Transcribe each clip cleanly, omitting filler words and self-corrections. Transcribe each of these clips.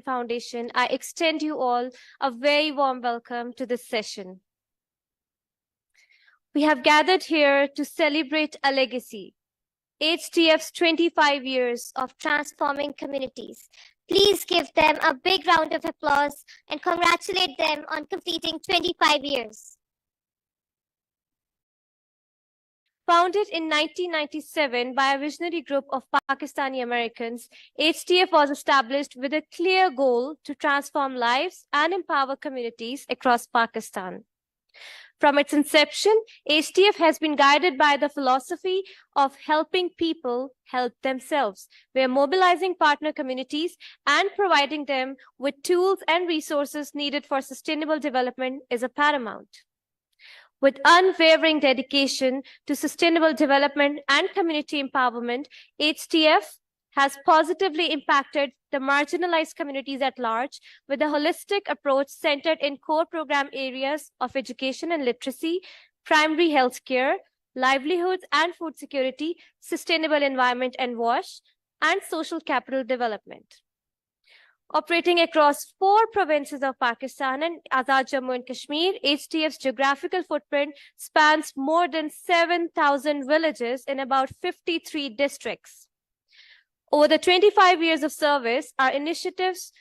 Foundation, I extend you all a very warm welcome to this session. We have gathered here to celebrate a legacy, HDF's 25 years of transforming communities. Please give them a big round of applause and congratulate them on completing 25 years. Founded in 1997 by a visionary group of Pakistani Americans, HDF was established with a clear goal to transform lives and empower communities across Pakistan. From its inception, HDF has been guided by the philosophy of helping people help themselves, where mobilizing partner communities and providing them with tools and resources needed for sustainable development is a paramount. With unwavering dedication to sustainable development and community empowerment, HDF has positively impacted the marginalized communities at large with a holistic approach centered in core program areas of education and literacy, primary health care, livelihoods and food security, sustainable environment and WASH, and social capital development. Operating across 4 provinces of Pakistan and Azad Jammu and Kashmir, HDF's geographical footprint spans more than 7,000 villages in about 53 districts. Over the 25 years of service, HDF's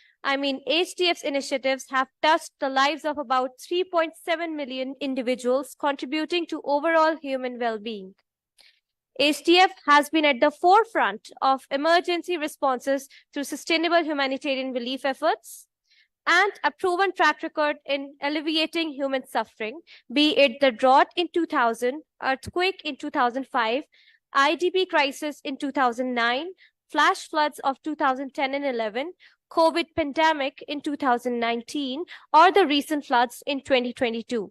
initiatives have touched the lives of about 3.7 million individuals, contributing to overall human well-being. HDF has been at the forefront of emergency responses through sustainable humanitarian relief efforts and a proven track record in alleviating human suffering, be it the drought in 2000, earthquake in 2005, IDP crisis in 2009, flash floods of 2010 and 11, COVID pandemic in 2019, or the recent floods in 2022.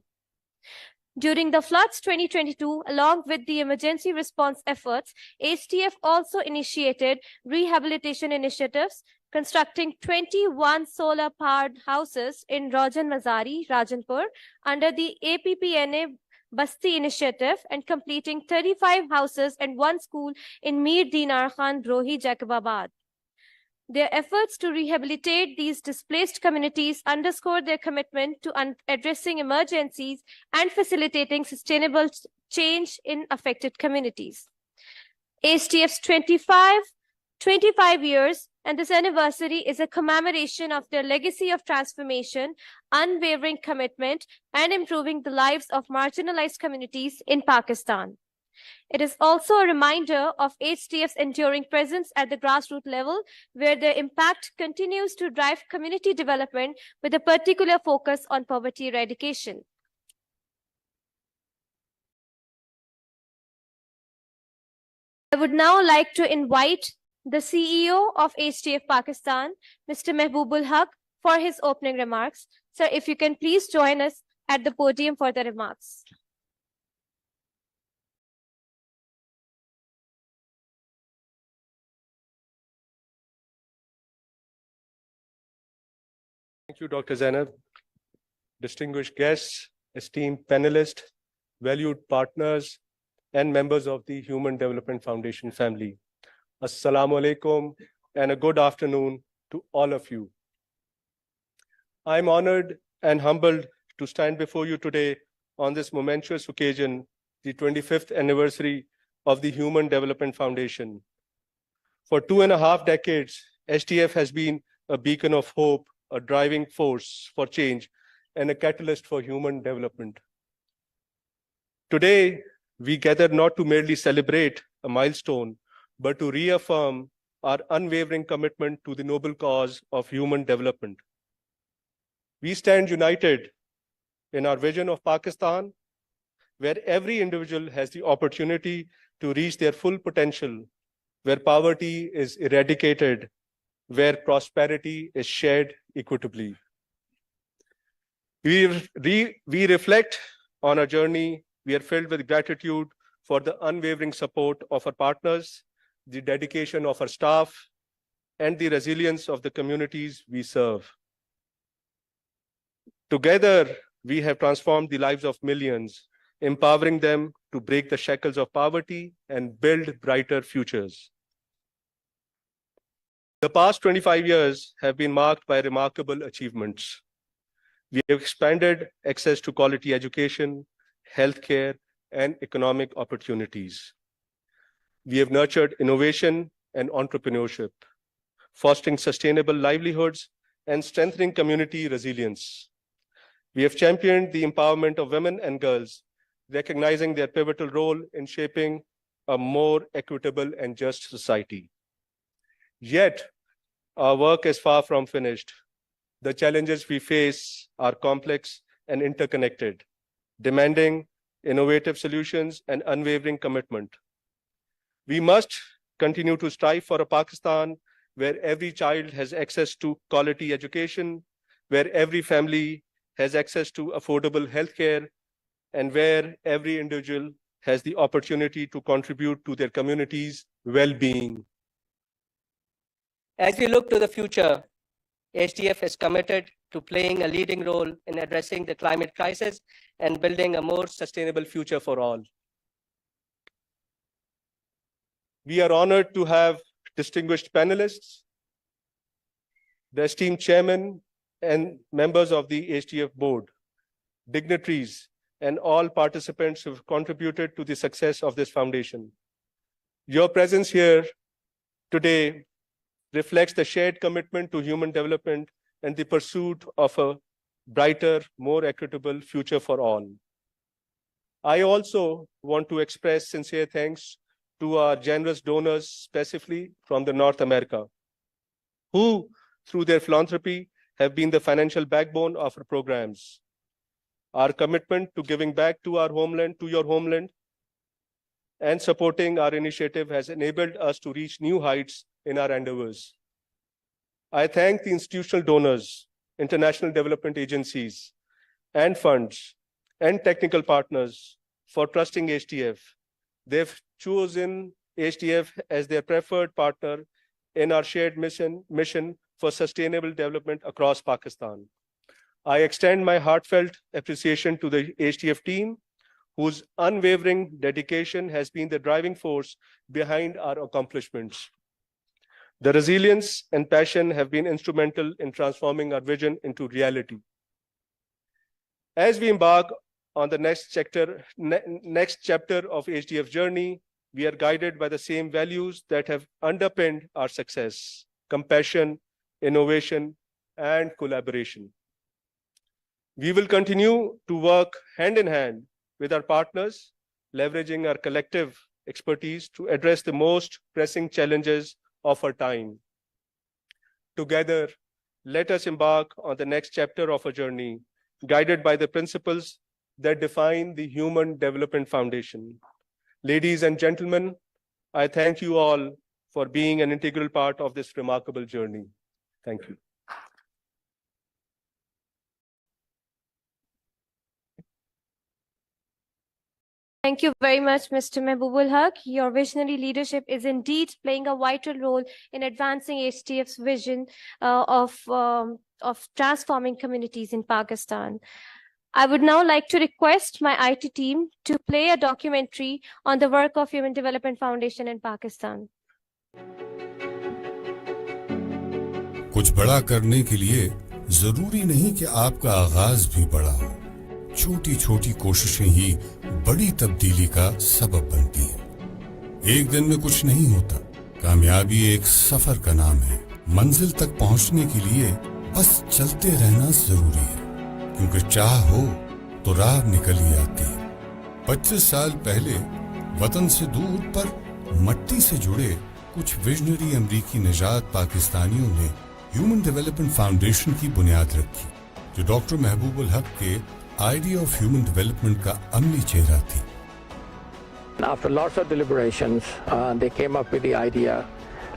During the floods 2022, along with the emergency response efforts, HDF also initiated rehabilitation initiatives, constructing 21 solar-powered houses in Rajan Mazari, Rajanpur, under the APPNA Basti initiative, and completing 35 houses and 1 school in Mir Dinar Khan Rohi, Jacobabad. Their efforts to rehabilitate these displaced communities underscore their commitment to addressing emergencies and facilitating sustainable change in affected communities. HDF's 25 years and this anniversary is a commemoration of their legacy of transformation, unwavering commitment, and improving the lives of marginalized communities in Pakistan. It is also a reminder of HDF's enduring presence at the grassroots level, where their impact continues to drive community development with a particular focus on poverty eradication. I would now like to invite the CEO of HDF Pakistan, Mr. Mehboobul Haq, for his opening remarks. Sir, if you can please join us at the podium for the remarks. Thank you, Dr. Zainab. Distinguished guests, esteemed panelists, valued partners, and members of the Human Development Foundation family. Assalamu alaikum and a good afternoon to all of you. I'm honored and humbled to stand before you today on this momentous occasion, the 25th anniversary of the Human Development Foundation. For 2.5 decades, HDF has been a beacon of hope, a driving force for change, and a catalyst for human development. Today, we gather not to merely celebrate a milestone, but to reaffirm our unwavering commitment to the noble cause of human development. We stand united in our vision of Pakistan, where every individual has the opportunity to reach their full potential, where poverty is eradicated, where prosperity is shared equitably. We reflect on our journey. We are filled with gratitude for the unwavering support of our partners, the dedication of our staff, and the resilience of the communities we serve. Together, we have transformed the lives of millions, empowering them to break the shackles of poverty and build brighter futures. The past 25 years have been marked by remarkable achievements. We have expanded access to quality education, healthcare, and economic opportunities. We have nurtured innovation and entrepreneurship, fostering sustainable livelihoods and strengthening community resilience. We have championed the empowerment of women and girls, recognizing their pivotal role in shaping a more equitable and just society. Yet, our work is far from finished. The challenges we face are complex and interconnected, demanding innovative solutions and unwavering commitment. We must continue to strive for a Pakistan where every child has access to quality education, where every family has access to affordable healthcare, and where every individual has the opportunity to contribute to their community's well-being. As we look to the future, HDF is committed to playing a leading role in addressing the climate crisis and building a more sustainable future for all. We are honored to have distinguished panelists, the esteemed chairman and members of the HDF board, dignitaries, and all participants who have contributed to the success of this foundation. Your presence here today reflects the shared commitment to human development and the pursuit of a brighter, more equitable future for all. I also want to express sincere thanks to our generous donors, specifically from the North America, who, through their philanthropy, have been the financial backbone of our programs. Our commitment to giving back to our homeland, to your homeland, and supporting our initiative has enabled us to reach new heights in our endeavors. I thank the institutional donors, international development agencies, and funds, and technical partners for trusting HDF. They've chosen HDF as their preferred partner in our shared mission for sustainable development across Pakistan. I extend my heartfelt appreciation to the HDF team, whose unwavering dedication has been the driving force behind our accomplishments. The resilience and passion have been instrumental in transforming our vision into reality. As we embark on the next chapter of HDF journey, we are guided by the same values that have underpinned our success: compassion, innovation, and collaboration. We will continue to work hand in hand with our partners, leveraging our collective expertise to address the most pressing challenges of our time. Together, let us embark on the next chapter of our journey, guided by the principles that define the Human Development Foundation. Ladies and gentlemen, I thank you all for being an integral part of this remarkable journey. Thank you. Thank you very much, Mr. Mehboob Haq. Your visionary leadership is indeed playing a vital role in advancing HDF's vision of transforming communities in Pakistan. I would now like to request my IT team to play a documentary on the work of Human Development Foundation in Pakistan. कुछ बड़ा करने के लिए जरूरी नहीं कि आपका आगाज भी बड़ा हो। छोटी छोटी कोशिशें ही बड़ी तब्दीली का सबब बनती हैं। एक दिन में कुछ नहीं होता। कामयाबी एक सफर का नाम है। मंजिल तक पहुंचने के लिए बस चलते रहना जरूरी है, क्योंकि चाह हो तो राह निकल ही आती है। 25 साल पहले वतन से दूर पर मट्टी से जुड़े कुछ विजनरी अमरीकी निजात पाकिस्तानियों ने ह्यूमन डेवलपमेंट फाउंडेशन की बुनियाद रखी, जो डॉक्टर महबूब हक के आइडिया ऑफ ह्यूमन डेवलपमेंट का अमली चेहरा थी। After lots of deliberations, they came up with the idea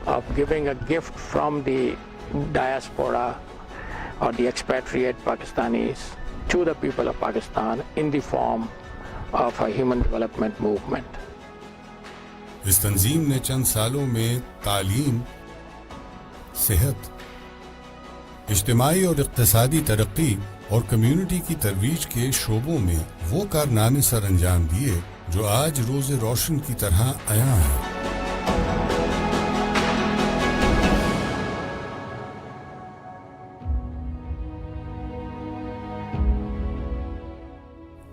of giving a gift from the diaspora or the expatriate Pakistanis to the people of Pakistan in the form of a human development movement. इस तंजीम ने चंद सालों में तालीम, सेहत, इज्तिमाई और इक़्तिसादी तरक्की और community की तरवीज के शोबों में वो कारनामे सर अंजाम दिए जो आज रोज़े रोशन की तरह आया है।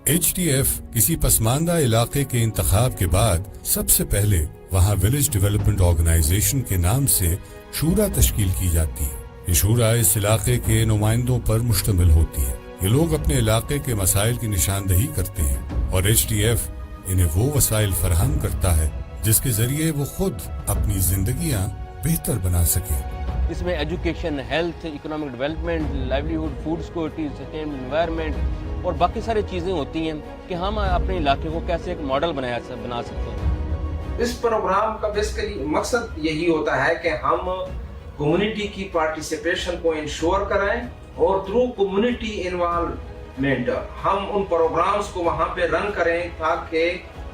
HDF किसी पसमानदा इलाके के इंतखाब के बाद सबसे पहले वहाँ विलेज डेवलपमेंट ऑर्गेनाइजेशन के नाम से शूरा तश्कील की जाती है। ये शूरा इस इलाके के नुमाइंदों पर मुश्तमिल होती है। ये लोग अपने इलाके के मसाइल की निशानदही करते हैं और HDF इन्हें वो वसाइल फराहम करता है जिसके जरिए वो खुद अपनी जिंदगियां बेहतर बना सके। इसमें education, health, economic development, livelihood, food security, sustainable environment और बाकी सारी चीज़ें होती हैं कि हम अपने इलाके को कैसे एक मॉडल बना सकते हैं। इस प्रोग्राम का बेसिकली मकसद यही होता है कि हम कम्युनिटी की पार्टिसिपेशन को इंश्योर कराएं और थ्रू कम्युनिटी इन्वॉल्वमेंट हम उन प्रोग्राम्स को वहाँ पे रन करें ताकि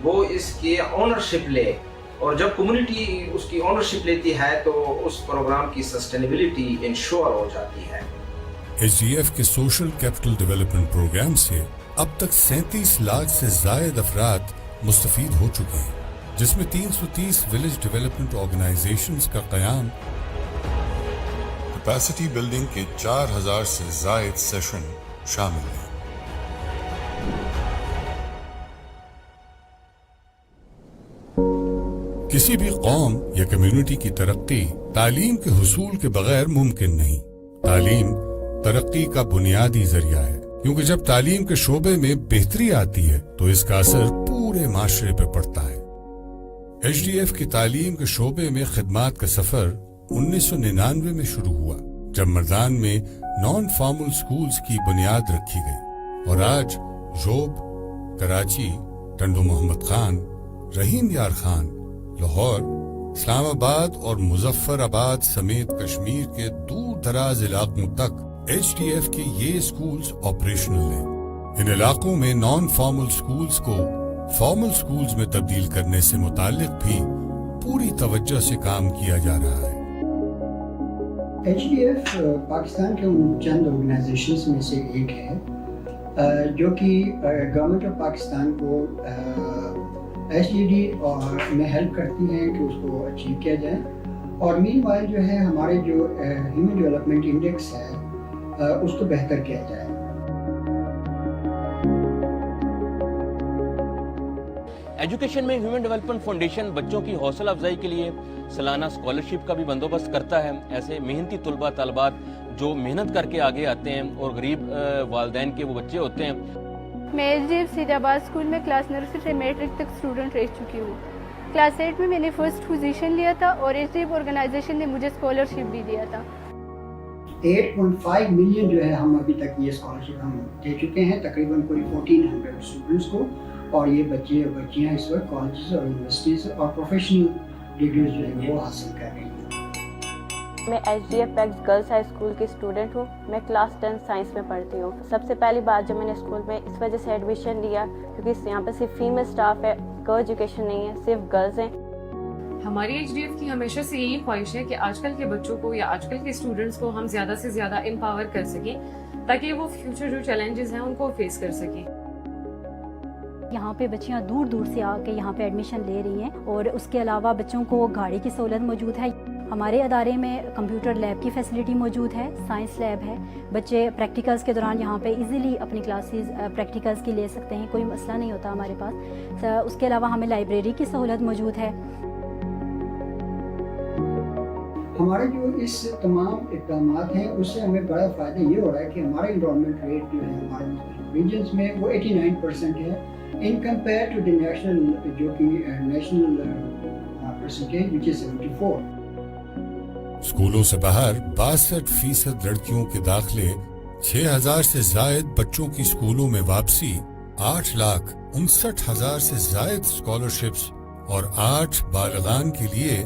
वो इसकी ओनरशिप ले, और जब कम्युनिटी उसकी ओनरशिप लेती है तो उस प्रोग्राम की सस्टेनेबिलिटी इंश्योर हो जाती है। HDF के सोशल कैपिटल डेवलपमेंट प्रोग्राम से अब तक 37 लाख से जायद अफराद मुस्तफीद हो चुके हैं, जिसमें 330 विलेज डेवलपमेंट ऑर्गेनाइजेशंस का क़याम, कैपेसिटी बिल्डिंग के 4000 से जायद सेशन शामिल हैं। किसी भी कौम या कम्युनिटी की तरक्की तालीम के हुसूल के बगैर मुमकिन नहीं। तालीम तरक्की का बुनियादी जरिया है, क्योंकि जब तालीम के शोबे में बेहतरी आती है तो इसका असर पूरे माशरे पे पड़ता है। HDF की तालीम के शोबे में खिदमात का सफर 1999 में शुरू हुआ, जब मर्दान में नॉन फॉर्मल स्कूल्स की बुनियाद रखी गई, और आज जोब, कराची, टंडो मोहम्मद खान, रहीम यार खान, लाहौर, इस्लामाबाद और मुजफ्फराबाद समेत कश्मीर के दूर दराज इलाकों तक HDF के ये स्कूल्स ऑपरेशनल हैं। इन इलाकों में नॉन फॉर्मल स्कूल्स को फॉर्मल स्कूल्स में तब्दील करने से मुताल्लिक भी पूरी तवज्जो से काम किया जा रहा है। HDF पाकिस्तान के उन चंद ऑर्गेनाइजेशंस में से एक है जो कि गवर्नमेंट ऑफ पाकिस्तान को HDD और में हेल्प करती हैं कि उसको अचीव किया जाए, और मीनवाइल जो है हमारे जो ह्यूमन डेवलपमेंट इंडेक्स है उसको बेहतर किया जाए। एजुकेशन में ह्यूमन डेवलपमेंट फाउंडेशन बच्चों की हौसला अफजाई के लिए सालाना स्कॉलरशिप का भी बंदोबस्त करता है। ऐसे मेहनती तुलबा तलबात जो मेहनत करके आगे आते हैं और गरीब वालदैन के वो बच्चे होते हैं। मैं HDF सीडाबाद स्कूल में क्लास नर्सरी से मैट्रिक तक स्टूडेंट रह चुकी हूँ। क्लास 8 में मैंने फर्स्ट पोजीशन लिया था और HDF ऑर्गेनाइजेशन ने मुझे स्कॉलरशिप भी दिया था। 8.5 मिलियन जो है हम अभी तक ये स्कॉलरशिप हम दे चुके हैं तकरीबन कोई 1400 स्टूडेंट्स को, और ये बच्चे और बच्चियाँ इस वक्त कॉलेजेस और यूनिवर्सिटीज़ और प्रोफेशनल डिग्रीज जो है वो हासिल कर रही हैं। मैं HDF PACS girls high school की स्टूडेंट हूँ। मैं क्लास 10 साइंस में पढ़ती हूँ। सबसे पहली बार जब मैंने स्कूल में इस वजह से एडमिशन लिया क्योंकि यहाँ पर सिर्फ फीमेल स्टाफ है, को एजुकेशन नहीं है, सिर्फ गर्ल्स हैं। हमारी HDF की हमेशा से यही ख्वाहिश है कि आजकल के बच्चों को या आजकल के स्टूडेंट्स को हम ज़्यादा से ज़्यादा एम्पावर कर सकें ताकि वो फ्यूचर जो चैलेंजेस हैं उनको फेस कर सकें। यहाँ पे बच्चियाँ दूर दूर से आके यहाँ पे एडमिशन ले रही हैं, और उसके अलावा बच्चों को गाड़ी की सहूलत मौजूद है। हमारे अदारे में कंप्यूटर लैब की फैसिलिटी मौजूद है, साइंस लैब है। बच्चे प्रैक्टिकल्स के दौरान यहाँ पे इजीली अपनी क्लासेस प्रैक्टिकल्स की ले सकते हैं, कोई मसला नहीं होता हमारे पास। उसके अलावा हमें लाइब्रेरी की सहूलत मौजूद है। हमारे जो इस तमाम इक़दामात हैं उससे हमें बड़ा फ़ायदा ये हो रहा है कि हमारा एनरोलमेंट रेट जो है हमारे रीजन्स में वो 89% है in compare to the national जो कि नेशनल परसेंटेज विच इज 74। स्कूलों से बाहर 62% लड़कियों के दाखिले, 6000 से जायद बच्चों की स्कूलों में वापसी, 8,59,000 से जायद स्कॉलरशिप्स और 8 बालिगान के लिए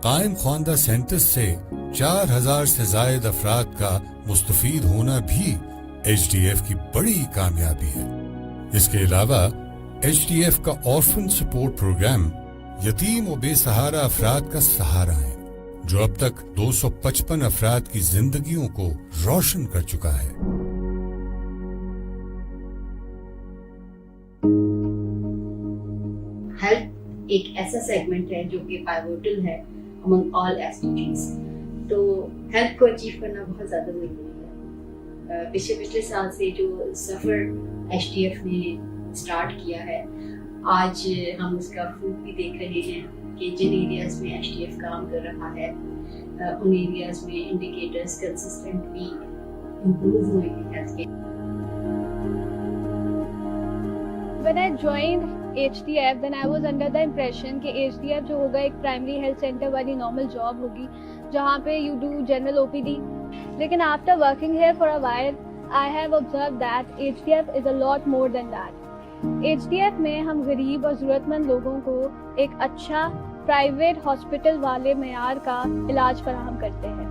कायम ख्वानदा सेंटर्स से 4000 से जायद अफराद का मुस्तफीद होना भी HDF की बड़ी कामयाबी है। इसके अलावा HDF का ऑर्फन सपोर्ट प्रोग्राम यतीम और बेसहारा अफराद का सहारा है, जो अब तक 255 अफराद की जिंदगियों को रोशन कर चुका है। हेल्थ एक ऐसा सेगमेंट है जो कि पाइवोटल है अमंग ऑल एसडीजीज, तो हेल्थ को अचीव करना बहुत ज़्यादा ज़रूरी है। पिछले साल से जो सफ़र HDF ने स्टार्ट किया है, आज हम उसका फ्रूट भी देख रहे हैं कि जिन एरियाज में HDF काम कर रहा है उन एरियाज में इंडिकेटर्स कंसिस्टेंटली इम्प्रूव हुए हैं हेल्थ के। When I joined HDF, then I was under the impression कि HDF जो होगा एक प्राइमरी हेल्थ सेंटर वाली नॉर्मल जॉब होगी जहाँ पे you do general OPD. लेकिन after working here for a while, I have observed that HDF is a lot more than that. HDF में हम गरीब और ज़रूरतमंद लोगों को एक अच्छा प्राइवेट हॉस्पिटल वाले मेयार का इलाज फराहम करते हैं।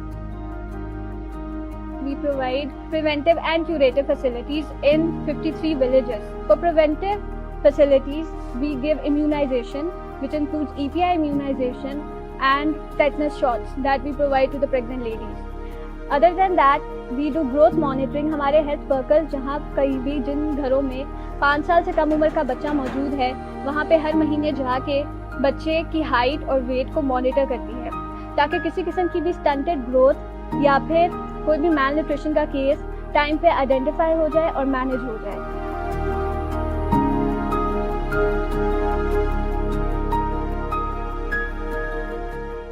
We provide preventive and curative facilities in 53 villages. For preventive facilities, we give immunization, which includes EPI immunization and tetanus shots that we provide to the pregnant ladies. Other than that, we do growth monitoring. हमारे health workers जहाँ कहीं भी जिन घरों में 5 साल से कम उम्र का बच्चा मौजूद है वहाँ पे हर महीने जाके बच्चे की हाइट और वेट को मॉनिटर करती है ताकि किसी किस्म की भी स्टंटेड ग्रोथ या फिर कोई भी मैल न्यूट्रिशन का केस टाइम पे आइडेंटिफाई हो जाए और मैनेज हो जाए।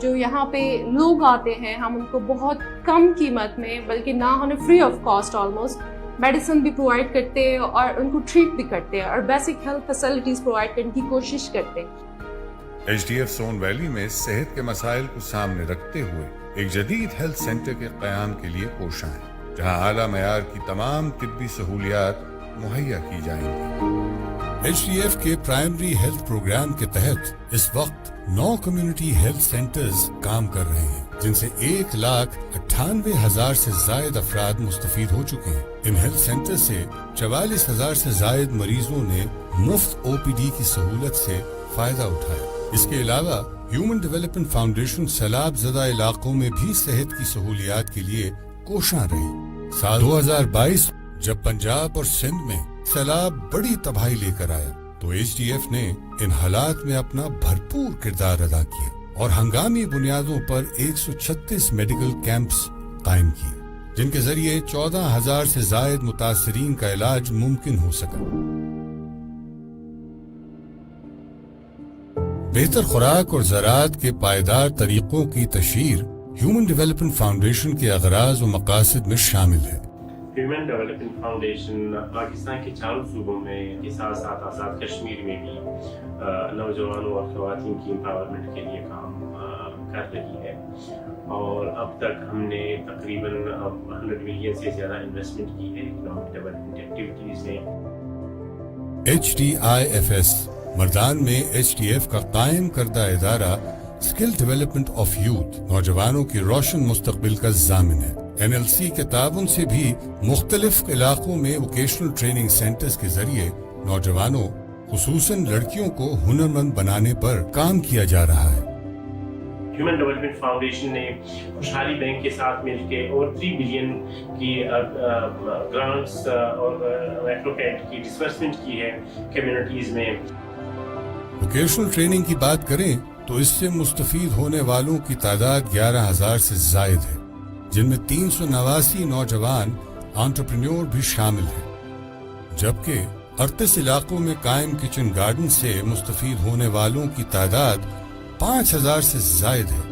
जो यहाँ पे लोग आते हैं हम उनको बहुत कम कीमत में बल्कि ना होने free of cost almost medicine भी प्रोवाइड करते हैं और उनको ट्रीट भी करते हैं और बेसिक हेल्थ फैसिलिटीज प्रोवाइड करने की कोशिश करते हैं। HDF सोन वैली में सेहत के मसाइल को सामने रखते हुए एक जदीद हेल्थ सेंटर के क़याम के लिए कोशां है जहां आला मयार की तमाम तिब्बी सहूलियात मुहैया की जाएंगी। HDF के प्राइमरी हेल्थ प्रोग्राम के तहत इस वक्त 9 कम्युनिटी हेल्थ सेंटर्स काम कर रहे हैं जिनसे 1,98,000 से जायद अफराद मुस्तफीद हो चुके हैं। इन हेल्थ सेंटर से 44,000 से जायद मरीजों ने मुफ्त OPD की सहूलत से फायदा उठाया। इसके अलावा ह्यूमन डेवलपमेंट फाउंडेशन सैलाब ज़दा इलाकों में भी सेहत की सहूलियात के लिए कोशां रही। साल 2022 जब पंजाब और सिंध में सैलाब बड़ी तबाही लेकर आया तो HDF ने इन हालात में अपना भरपूर किरदार अदा किया और हंगामी बुनियादों पर 136 मेडिकल कैंप्स कायम किए जिनके जरिए 14,000 से जायद मुतासरीन का इलाज मुमकिन हो सका। बेहतर खुराक और ज़राअत के पायदार तरीकों की तशहीर ह्यूमन डेवलपमेंट फाउंडेशन के अगराज व मकासद में शामिल है। ह्यूमन डेवलपमेंट फाउंडेशन पाकिस्तान के चारों सूबों में के साथ साथ आज़ाद कश्मीर में भी नौजवानों और ख़वातीन की एम्पावरमेंट के लिए काम कर रही है और अब तक हमने तकरीबन 100 मिलियन से ज़्यादा इन्वेस्टमेंट की है इकोनॉमिक डेवलपमेंट एक्टिविटीज़ में। HDIFS मर्दान में HDF का कायम करदा इदारा स्किल डेवलपमेंट ऑफ यूथ नौजवानों की रोशन मुस्तकबिल का ज़ामिन है। NLC के ताउन से भी मुख्तलिफ इलाकों में वोकेशनल ट्रेनिंग सेंटर्स के जरिए नौजवानों खुसूसन लड़कियों को हुनरमंद बनाने पर काम किया जा रहा है। ह्यूमन डेवलपमेंट फाउंडेशन ने खुशहाली बैंक के साथ मिलकर और 3 बिलियन की ग्रांट्स और एप्रोप्रिएट की डिसबर्समेंट की है कम्युनिटीज में। वोकेशनल ट्रेनिंग की बात करें तो इससे मुस्तफीद होने वालों की तादाद 11,000 से जायद है जिनमें 389 नौजवान एंटरप्रेन्योर भी शामिल हैं जबकि 38 इलाकों में कायम किचन गार्डन से मुस्तफीद होने वालों की तादाद 5,000 से जायद है।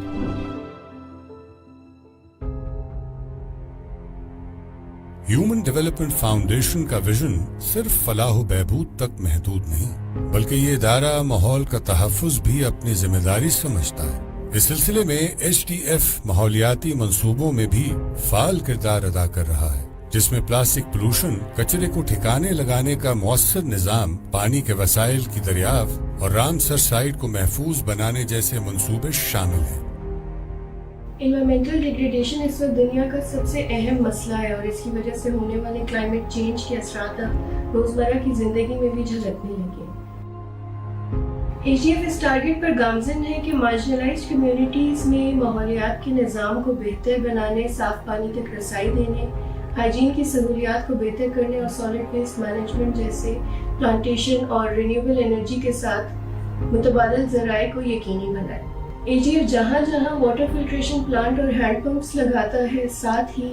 ह्यूमन डेवलपमेंट फाउंडेशन का विजन सिर्फ फलाह बहबूद तक महदूद नहीं बल्कि ये इदारा माहौल का तहफ़्फ़ुज़ भी अपनी जिम्मेदारी समझता है। इस सिलसिले में HDF माहौलियाती मंसूबों में भी फाल किरदार अदा कर रहा है जिसमें प्लास्टिक पोल्यूशन, कचरे को ठिकाने लगाने का मौसर निज़ाम, पानी के वसाइल की दरियाफ्त और रामसर साइट को महफूज बनाने जैसे मंसूबे शामिल हैं। एनवायरमेंटल डिग्रेडेशन इस वक्त दुनिया का सबसे अहम मसला है और इसकी वजह से होने वाले क्लाइमेट चेंज के असरात अब रोजमर्रा की जिंदगी में भी झलकने लगे। HDF इस टारगेट पर गामज़न है कि मार्जिनलाइज्ड कम्युनिटीज़ में माहौलियात के निज़ाम को बेहतर बनाने, साफ पानी तक रसाई देने, हाइजीन की सहूलियात को बेहतर करने और सॉलिड वेस्ट मैनेजमेंट जैसे प्लांटेशन और रिन्यूएबल एनर्जी के साथ मुतबादल ज़राए को यकीनी बनाए। HDF जहाँ जहाँ वाटर फिल्ट्रेशन प्लांट और हैंड पंप्स लगाता है साथ ही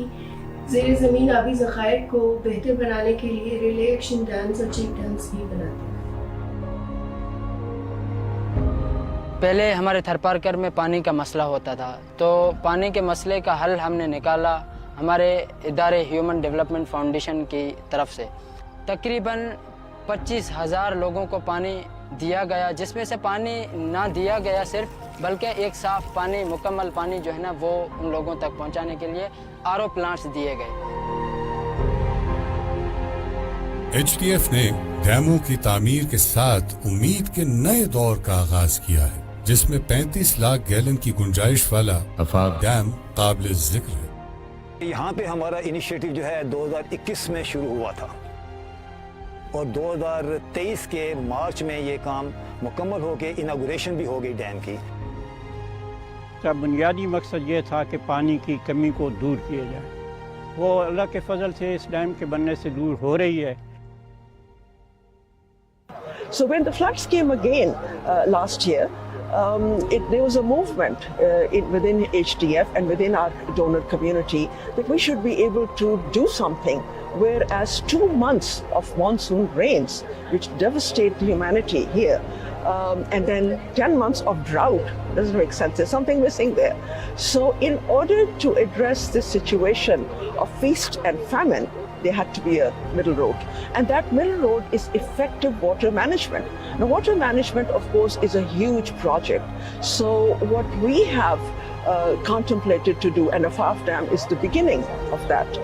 زیر زمین آبی ذخائر کو بہتر بنانے کے لیے ریلے ایکشن ڈیمز اور چیک ڈیمز بھی بناتے ہیں۔ پہلے ہمارے تھرپارکر میں پانی کا مسئلہ ہوتا تھا، تو پانی کے مسئلے کا حل ہم نے نکالا ہمارے ادارے ہیومن ڈیولپمنٹ فاؤنڈیشن کی طرف سے۔ تقریباً 25,000 لوگوں کو پانی دیا گیا، جس میں سے پانی نہ دیا گیا صرف، بلکہ ایک صاف پانی، مکمل پانی جو ہے نا وہ ان لوگوں تک پہنچانے کے لیے RO پلانٹس دیے گئے۔ HDF نے ڈیموں کی تعمیر کے ساتھ امید کے نئے دور کا آغاز کیا ہے، جس میں 35 لاکھ گیلن کی گنجائش والا افاق ڈیم قابل ذکر ہے۔ یہاں پہ ہمارا انیشیٹو جو ہے 2021 میں شروع ہوا تھا اور 2023 کے مارچ میں یہ کام مکمل ہو کے اناگوریشن بھی ہو گئی ڈیم کی۔ کا بنیادی مقصد یہ تھا کہ پانی کی کمی کو دور کیا جائے، وہ اللہ کے فضل سے اس ڈیم کے بننے سے دور ہو رہی ہے۔ So when the floods came again last year, there was a movement within HDF and within our donor community that we should be able to do something, whereas 2 months of monsoon rains, which devastate the humanity here, and then 10 months of drought, doesn't make sense. There's something missing there. So in order to address this situation of feast and famine, there had to be a middle road, and that middle road is effective water management. Now, water management, of course, is a huge project. So what we have contemplated to do, and Afaf Dam is the beginning of that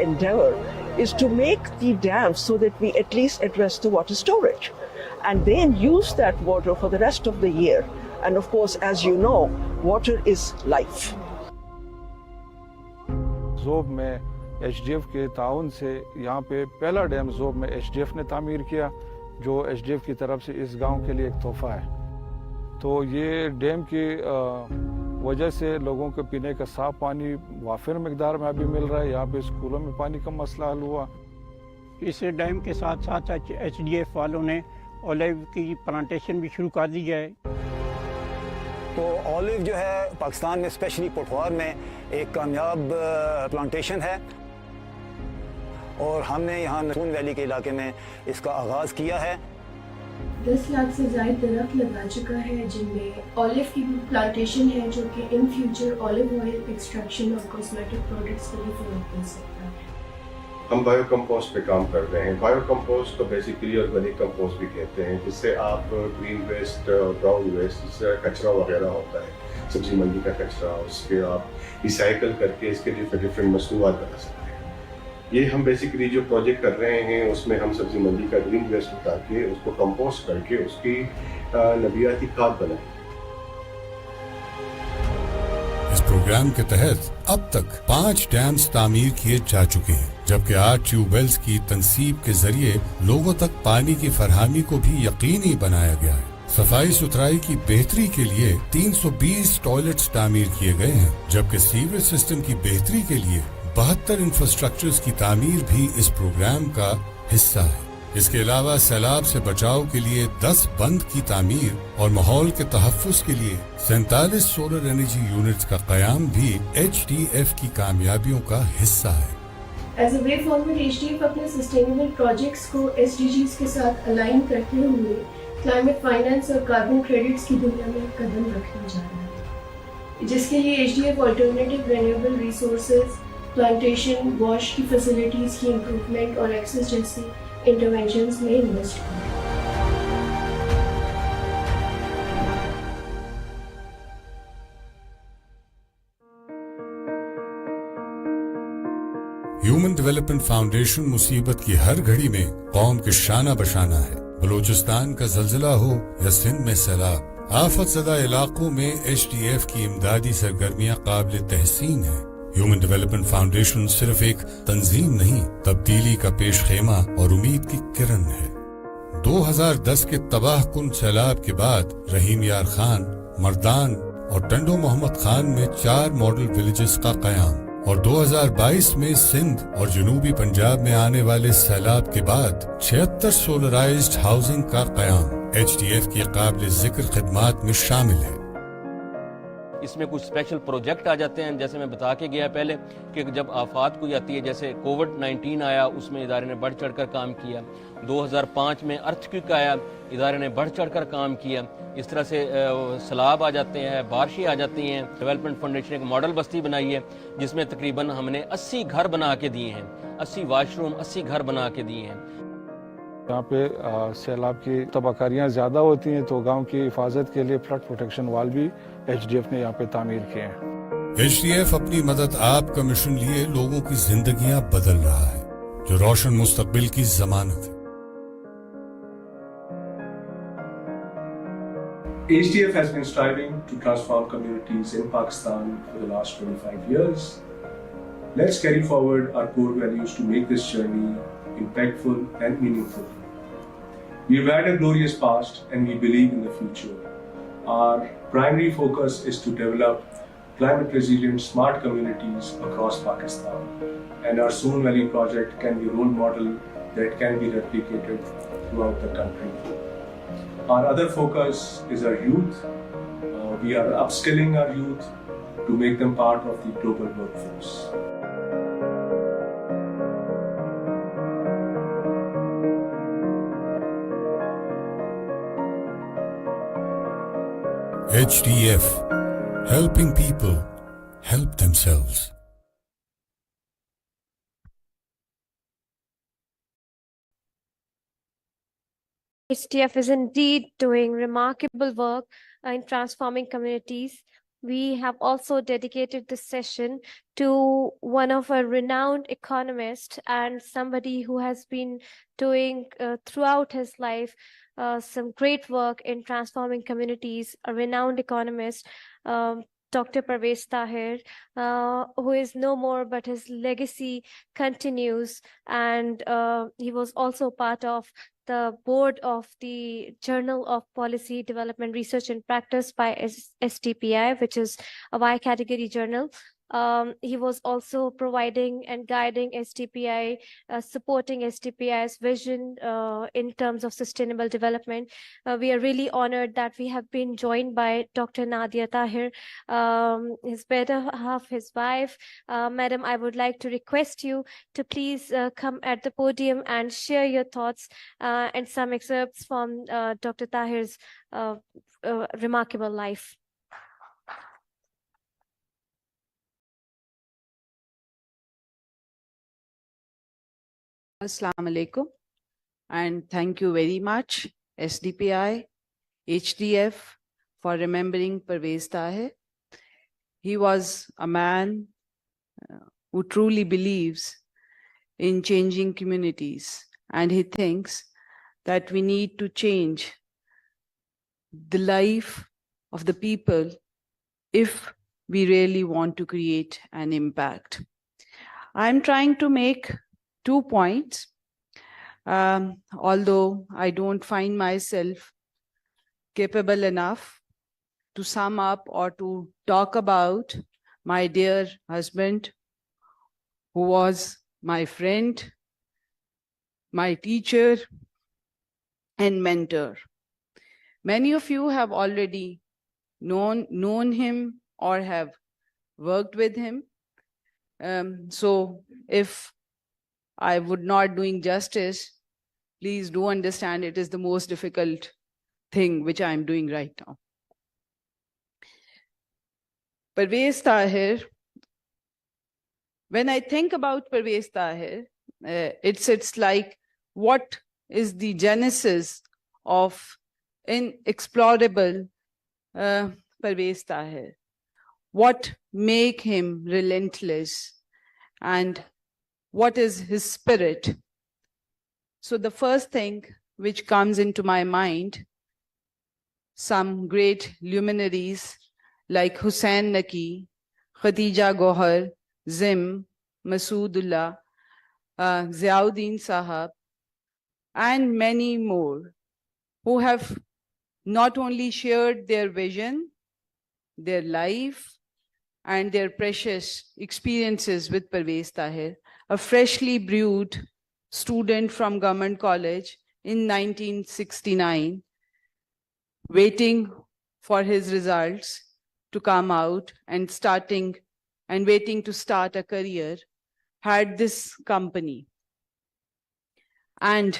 endeavor, is to make the dam so that we at least address the water storage and then use that water for the rest of the year. And of course, as you know, water is life. Zhob میں HDF کے تعاون سے یہاں پہ پہلا dam Zhob میں HDF نے تعمیر کیا، جو HDF کی طرف سے اس گاؤں کے لیے ایک تحفہ ہے۔ تو یہ ڈیم کی وجہ سے لوگوں کے پینے کا صاف پانی وافر مقدار میں ابھی مل رہا ہے۔ یہاں پہ اسکولوں میں پانی کا مسئلہ حل ہوا۔ اس ڈیم کے ساتھ ساتھ HDF والوں نے اولیو کی پلانٹیشن بھی شروع کر دی ہے۔ تو اولیو جو ہے پاکستان میں اسپیشلی پٹوار میں ایک کامیاب پلانٹیشن ہے، اور ہم نے یہاں نتون ویلی کے علاقے میں اس کا آغاز کیا ہے۔ 10 لاکھ سے زائد درخت لگا چکا ہے، جن میں اولیو کی پلانٹیشن ہے، جو کہ in future olive oil extraction اور کاسمیٹک پروڈکٹس کو بھی فروغ دے سکتا ہے۔ ہم بایو کمپوسٹ پہ کام کر رہے ہیں۔ بایو کمپوسٹ کو بیسیکلی آرگینک کمپوسٹ بھی کہتے ہیں، جس سے آپ گرین ویسٹ اور براؤن ویسٹ، جس سے کچرا وغیرہ ہوتا ہے، سبزی منڈی کا کچرا، اس کے آپ ریسائیکل کر کے اس کے ڈفرینٹ مصنوعات بنا سکتے ہیں۔ یہ ہم بیسیکلی جو پروجیکٹ کر رہے ہیں، اس میں ہم سبزی منڈی کا گرین ویسٹ اٹھا کے اس کو کمپوسٹ کر کے اس کی نبیاتی کھاد بنائیں۔ اس پروگرام کے تحت اب تک 5 ڈیمز تعمیر کیے جا چکے ہیں، جبکہ 8 ٹیوب ویلز کی تنصیب کے ذریعے لوگوں تک پانی کی فراہمی کو بھی یقینی بنایا گیا ہے۔ صفائی ستھرائی کی بہتری کے لیے 320 ٹوائلٹس تعمیر کیے گئے ہیں، جبکہ سیوریج سسٹم کی بہتری کے لیے 72 انفراسٹرکچرز کی تعمیر بھی اس پروگرام کا حصہ ہے۔ اس کے علاوہ سیلاب سے بچاؤ کے لیے 10 بند کی تعمیر اور ماحول کے تحفظ کے لیے 47 سولر انرجی یونٹس کا قیام بھی HDF کی کامیابیوں کا حصہ ہے۔ As a way forward HDF اپنے سسٹینیبل پروجیکٹس کو SDGs کے ساتھ الائن کرتے ہوئے کلائمیٹ فائنانس اور کاربن کریڈٹس کی دنیا میں قدم رکھنے جا رہا ہے، جس کے لیے HDF alternative renewable resources, plantation, wash کی فیسلٹیز کی امپروومنٹ اور ایکسیس جیسی انٹرونشنز میں انویسٹ کریں۔ ہیومن ڈیولپمنٹ فاؤنڈیشن مصیبت کی ہر گھڑی میں قوم کے شانہ بشانہ ہے۔ بلوچستان کا زلزلہ ہو یا سندھ میں سیلاب، آفت زدہ علاقوں میں HDF کی امدادی سرگرمیاں قابل تحسین ہیں۔ ہیومن ڈیولپمنٹ فاؤنڈیشن صرف ایک تنظیم نہیں، تبدیلی کا پیش خیمہ اور امید کی کرن ہے۔ 2010 کے تباہ کن سیلاب کے بعد رحیم یار خان، مردان اور ٹنڈو محمد خان میں 4 ماڈل ولیجز کا قیام، اور 2022 میں سندھ اور جنوبی پنجاب میں آنے والے سیلاب کے بعد 76 سولرائزڈ ہاؤسنگ کا قیام HDF کی قابل ذکر خدمات میں شامل ہے۔ इसमें कुछ स्पेशल प्रोजेक्ट आ जाते हैं, जैसे मैं बता के गया पहले कि जब आफात कोई आती है, जैसे कोविड-19 आया, उसमें इदारे ने बढ़ चढ़ कर काम किया। 2005 में अर्थक्वेक आया, इदारे ने बढ़ चढ़ कर काम किया। इस तरह से सैलाब आ जाते हैं, बारिशें आ जाती हैं। डेवलपमेंट फाउंडेशन एक मॉडल बस्ती बनाई है जिसमें तकरीबन हमने 80 घर बना के दिए हैं, 80 वाशरूम, 80 घर बना के दिए हैं। यहाँ पे सैलाब की तबाकारियाँ ज़्यादा होती हैं, तो गांव की हिफाजत के लिए फ्लड प्रोटेक्शन वाल भी HDF ने यहाँ पे तामीर किए हैं। HDF अपनी मदद आपका मिशन लिए लोगों की जिंदगियां बदल रहा है, जो रोशन मुस्तकबिल की जमानत है। HDF has been striving to transform communities in Pakistan for the last 25 years. Let's carry forward our core values to make this journey impactful and meaningful. We've had a glorious past and we believe in the future. Our primary focus is to develop climate resilient smart communities across Pakistan, and our Soon Valley project can be a role model that can be replicated throughout the country. Our other focus is our youth. We are upskilling our youth to make them part of the global workforce. HDF, helping people help themselves. HDF is indeed doing remarkable work in transforming communities. We have also dedicated this session to one of our renowned economists and somebody who has been doing throughout his life some great work in transforming communities, a renowned economist, Dr. Parvez Tahir, who is no more, but his legacy continues. And he was also part of the board of the Journal of Policy Development Research and Practice by STPI, which is a Y category journal. He was also providing and guiding STPI, supporting STPI's vision in terms of sustainable development. We are really honored that we have been joined by Dr. Nadia Tahir, his better half, his wife. Madam, I would like to request you to please come at the podium and share your thoughts and some excerpts from Dr. Tahir's remarkable life. Assalamu alaikum, and thank you very much SDPI, HDF for remembering Parvez Tahir. He was a man who truly believes in changing communities, and he thinks that we need to change the life of the people if we really want to create an impact. I'm trying to make 2 points, although I don't find myself capable enough to sum up or to talk about my dear husband, who was my friend, my teacher, and mentor. Many of you have already known him or have worked with him. So if I would not doing justice, please do understand it is the most difficult thing which I am doing right now. Parvez Tahir, when I think about Parvez Tahir, it's like what is the genesis of inexplorable Parvez Tahir? What make him relentless, and what is his spirit? So the first thing which comes into my mind, some great luminaries like Hussain Naqi, Khadija Gohar, Zim, Masoodullah, Ziauddin Sahab, and many more, who have not only shared their vision, their life, and their precious experiences with Parvez Tahir, a freshly brewed student from Government College in 1969, waiting for his results, to come out and waiting to start a career had this company. And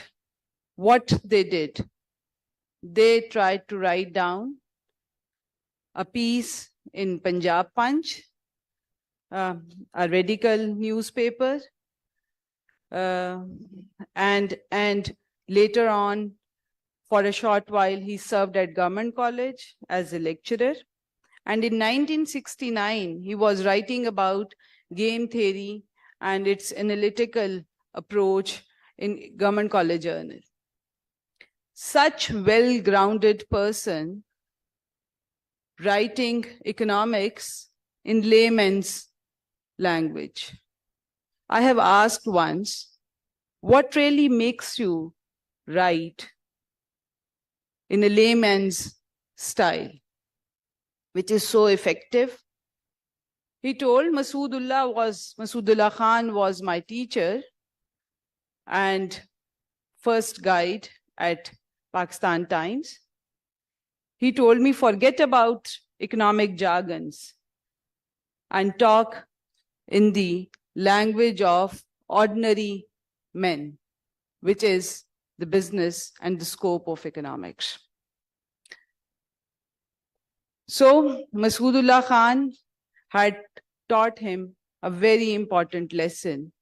what they did, they tried to write down a piece in Punjab Punch, a radical newspaper, and later on, for a short while, he served at Government College as a lecturer. And in 1969, he was writing about game theory and its analytical approach in Government College Journal. Such well-grounded person writing economics in layman's language. I have asked once, what really makes you write in a layman's style, which is so effective? He told Masoodullah Khan was my teacher and first guide at Pakistan Times. He told me, forget about economic jargons and talk in the language of ordinary men, which is the business and the scope of economics. So Masoodullah Khan had taught him a very important lesson,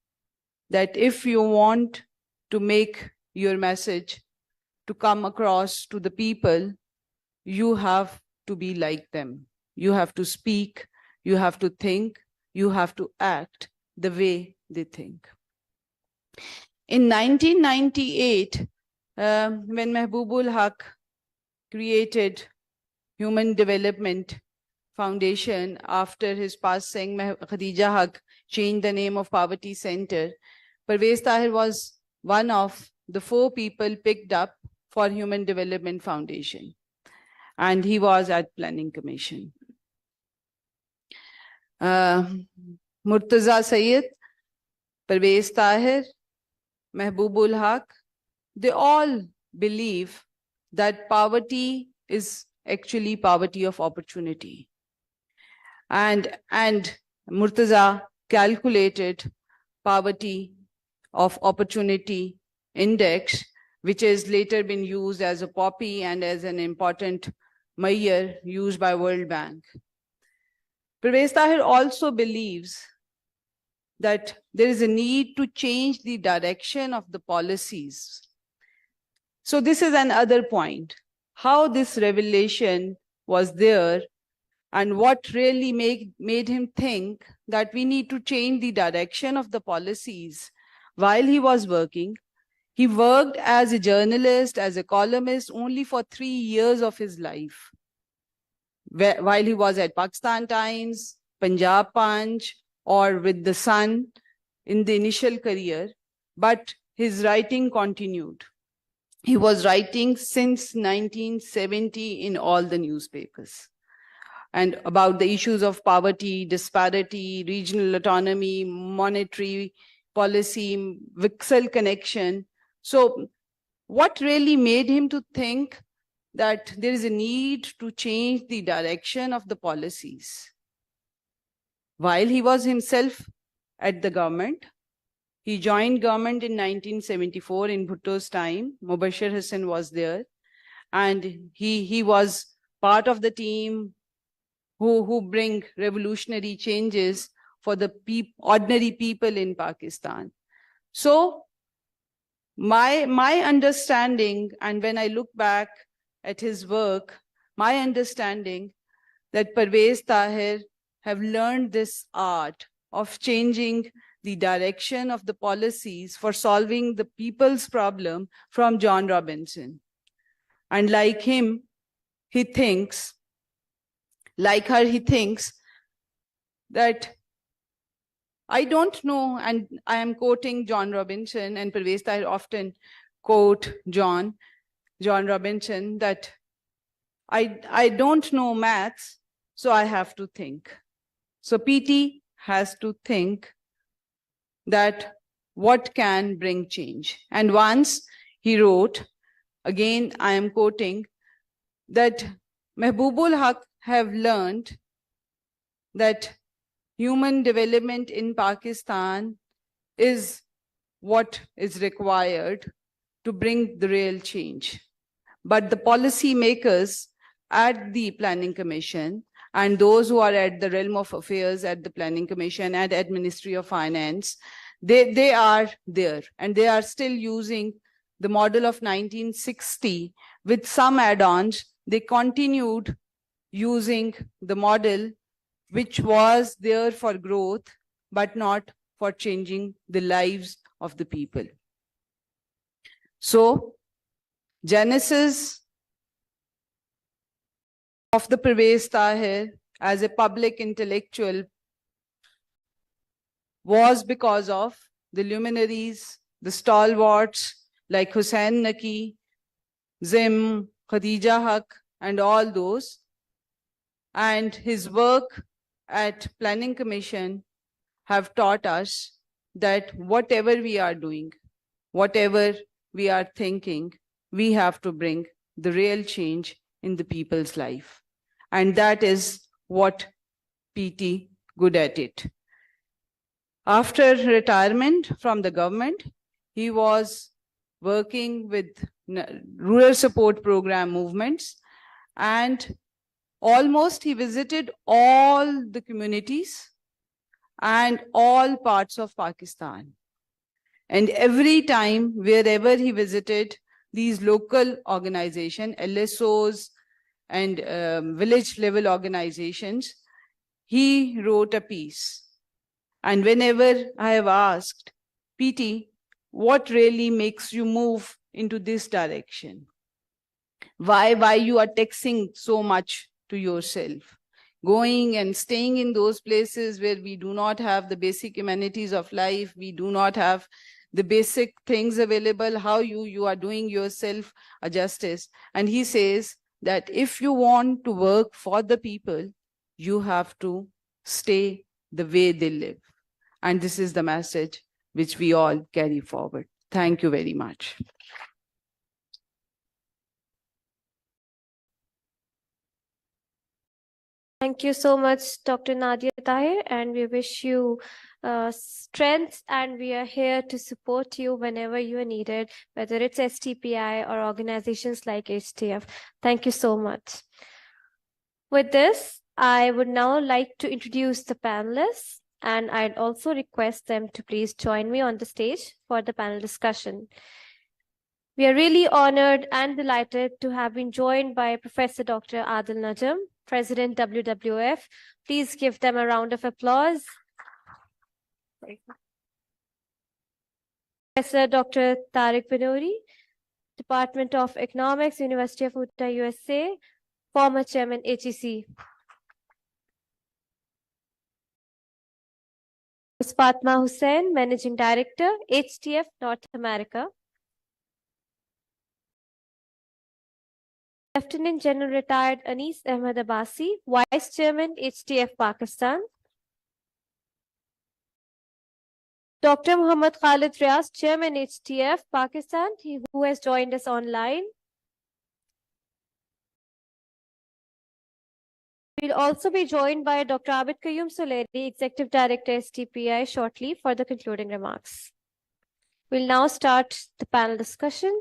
that if you want to make your message to come across to the people, you have to be like them. You have to speak, you have to think, you have to act the way they think. In 1998, when Mahbubul Haq created Human Development Foundation, after his passing, Khadija Haq changed the name of Poverty Center. Parvez Tahir was one of the 4 people picked up for Human Development Foundation, and he was at Planning Commission. Murtaza Sayyid, Parvez Tahir, Mahbubul Haq, they all believe that poverty is actually poverty of opportunity. And Murtaza calculated poverty of opportunity index, which has later been used as a POPI and as an important measure used by World Bank. Parvez Tahir also believes that there is a need to change the direction of the policies. So this is another point, how this revelation was there and what really made him think that we need to change the direction of the policies. While he was working, he worked as a journalist, as a columnist, only for 3 years of his life. While he was at Pakistan Times, Punjab Punch, or with The Sun in the initial career, but his writing continued. He was writing since 1970 in all the newspapers, and about the issues of poverty, disparity, regional autonomy, monetary policy, Vixel connection. So what really made him to think that there is a need to change the direction of the policies? While he was himself at the government, he joined government in 1974 in Bhutto's time. Mubashir Hassan was there, and he was part of the team who bring revolutionary changes for the ordinary people in Pakistan. So my understanding, and when I look back at his work, my understanding that Parvez Tahir have learned this art of changing the direction of the policies for solving the people's problem from John Robinson. And like him, he thinks, like her, he thinks that I don't know, and I am quoting John Robinson, and Parvez Tahir often quote John Robinson, that I don't know maths, so I have to think. So PT has to think that what can bring change. And once he wrote, again I am quoting, that Mahbubul Haq have learned that human development in Pakistan is what is required to bring the real change. But the policy makers at the Planning Commission and those who are at the realm of affairs at the Planning Commission and at Ministry of Finance, they are there and they are still using the model of 1960 with some add-ons. They continued using the model which was there for growth, but not for changing the lives of the people. So, genesis of the Parvez Tahir as a public intellectual was because of the luminaries, the stalwarts like Hussain Naqi, Zim, Khadija Haq, and all those. And his work at Planning Commission have taught us that whatever we are doing, whatever we are thinking, we have to bring the real change in the people's life. And that is what PT good at it. After retirement from the government, he was working with rural support program movements, and almost he visited all the communities and all parts of Pakistan. And every time, wherever he visited these local organizations, LSOs and village level organizations, he wrote a piece. And whenever I have asked, PT, what really makes you move into this direction? Why you are taxing so much to yourself? Going and staying in those places where we do not have the basic amenities of life, we do not have the basic things available, how you are doing yourself a justice. And he says that if you want to work for the people, you have to stay the way they live. And this is the message which we all carry forward. Thank you very much. Thank you so much, Dr. Nadia Tahir, and we wish you strength, and we are here to support you whenever you are needed, whether it's STPI or organizations like HDF. Thank you so much. With this, I would now like to introduce the panelists, and I'd also request them to please join me on the stage for the panel discussion. We are really honored and delighted to have been joined by Professor Dr. Adil Najam, President WWF. Please give them a round of applause. Professor Dr. Tariq Binouri, Department of Economics, University of Utah, USA, former Chairman HEC. Ms. Fatma Hussain, Managing Director, HDF North America. Lieutenant General Retired Anis Ahmed Abbasi, Vice Chairman, HDF Pakistan. Dr. Muhammad Khalid Riaz, Chairman, HDF Pakistan, who has joined us online. We'll also be joined by Dr. Abid Qayyum Suleri, Executive Director, STPI, shortly for the concluding remarks. We'll now start the panel discussion.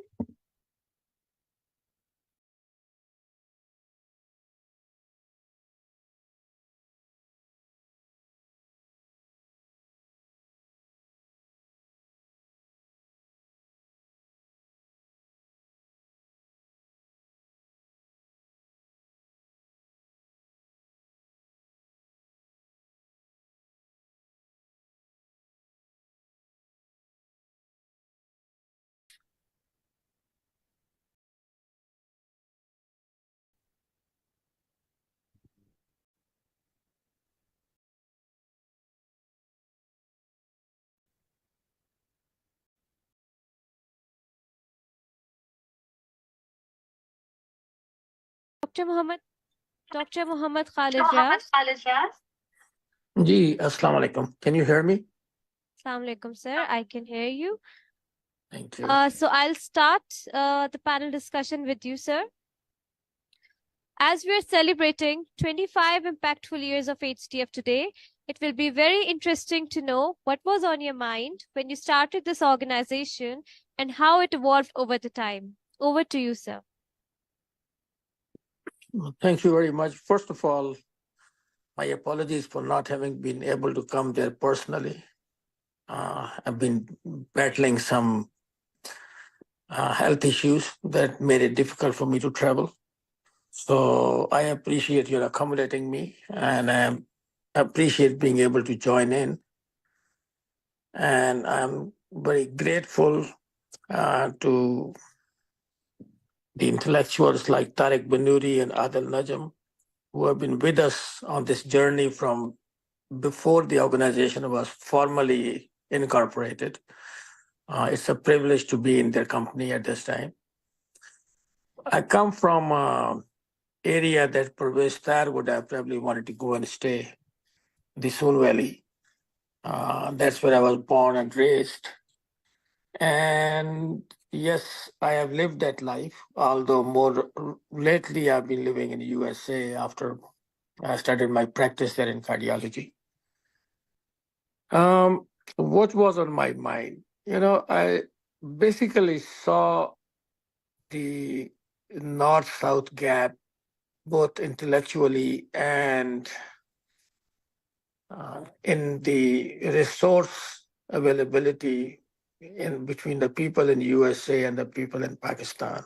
Dr. Muhammad Khalid Riaz. Ji, Assalamu alaikum. Can you hear me? Assalamu alaikum, sir. I can hear you. Thank you. So I'll start the panel discussion with you, sir. As we are celebrating 25 impactful years of HDF today, it will be very interesting to know what was on your mind when you started this organization and how it evolved over the time. Over to you, sir. Thank you very much. First of all, my apologies for not having been able to come there personally. I've been battling some health issues that made it difficult for me to travel. So I appreciate your accommodating me, and I appreciate being able to join in. And I'm very grateful to the intellectuals like Tariq Banuri and Adil Najam, who have been with us on this journey from before the organization was formally incorporated. It's a privilege to be in their company at this time. I come from an area that Parvez Tar would have probably wanted to go and stay, the Soon Valley. That's where I was born and raised. And yes, I have lived that life, although more lately I've been living in the USA after I started my practice there in cardiology. What was on my mind? I basically saw the north-south gap, both intellectually and in the resource availability in between the people in USA and the people in Pakistan,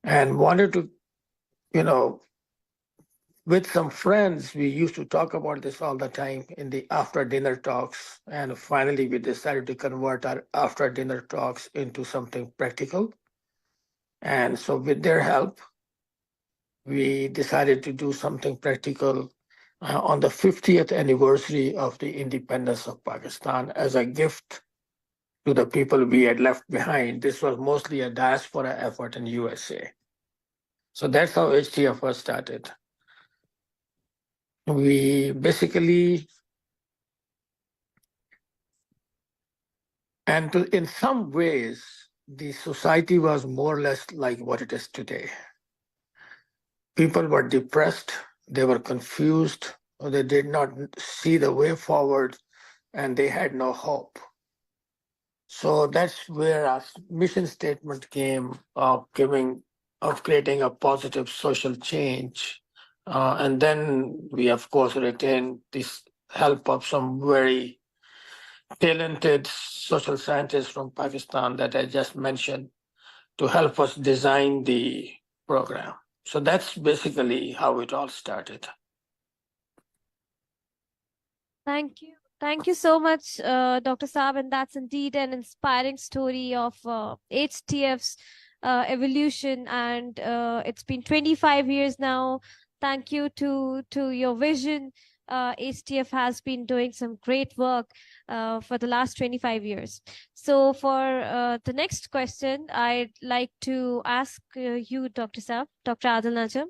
and wanted to, with some friends, we used to talk about this all the time in the after dinner talks. And finally, we decided to convert our after dinner talks into something practical. And so with their help, we decided to do something practical on the 50th anniversary of the independence of Pakistan as a gift to the people we had left behind. This was mostly a diaspora effort in USA. So that's how HDF was started. We basically, and in some ways, the society was more or less like what it is today. People were depressed, they were confused, or they did not see the way forward, and they had no hope. So that's where our mission statement came of creating a positive social change. And then we, of course, retained this help of some very talented social scientists from Pakistan that I just mentioned to help us design the program. So that's basically how it all started. Thank you. Thank you so much, Dr. Saab, and that's indeed an inspiring story of HDF's evolution, and it's been 25 years now. Thank you to your vision. HDF has been doing some great work for the last 25 years. So for the next question, I'd like to ask you, Dr. Saab, Dr. Adil Najam.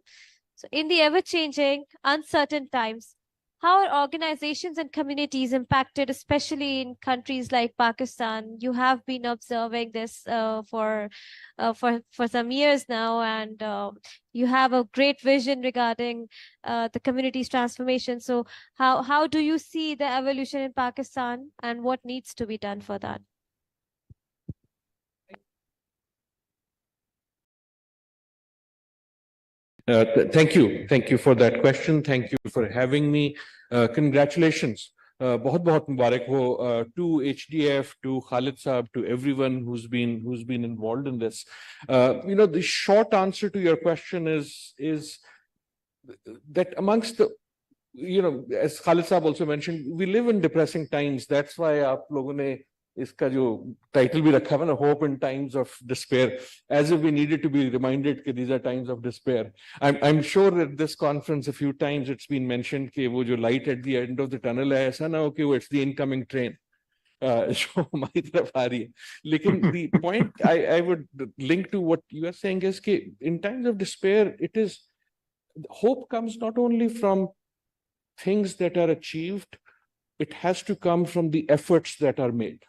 So in the ever-changing, uncertain times, how are organizations and communities impacted, especially in countries like Pakistan? You have been observing this for some years now, and you have a great vision regarding the community's transformation. So how do you see the evolution in Pakistan, and what needs to be done for that? Thank you. Thank you for that question. Thank you for having me. Congratulations. बहुत बहुत मुबारक हो to HDF, to Khalid Saab, to everyone who's been involved in this. The short answer to your question is that amongst the, as Khalid Saab also mentioned, we live in depressing times. That's why आप लोगों ने इसका जो title भी रखा है ना, hope in times of despair, as if we needed to be reminded that these are times of despair. I'm sure at this conference a few times it's been mentioned कि वो जो light at the end of the tunnel है, ऐसा ना हो कि वो it's the incoming train जो हमारी तरफ आ रही है. लेकिन the point I would link to what you are saying is कि in times of despair, hope comes not only from things that are achieved, it has to come from the efforts that are made.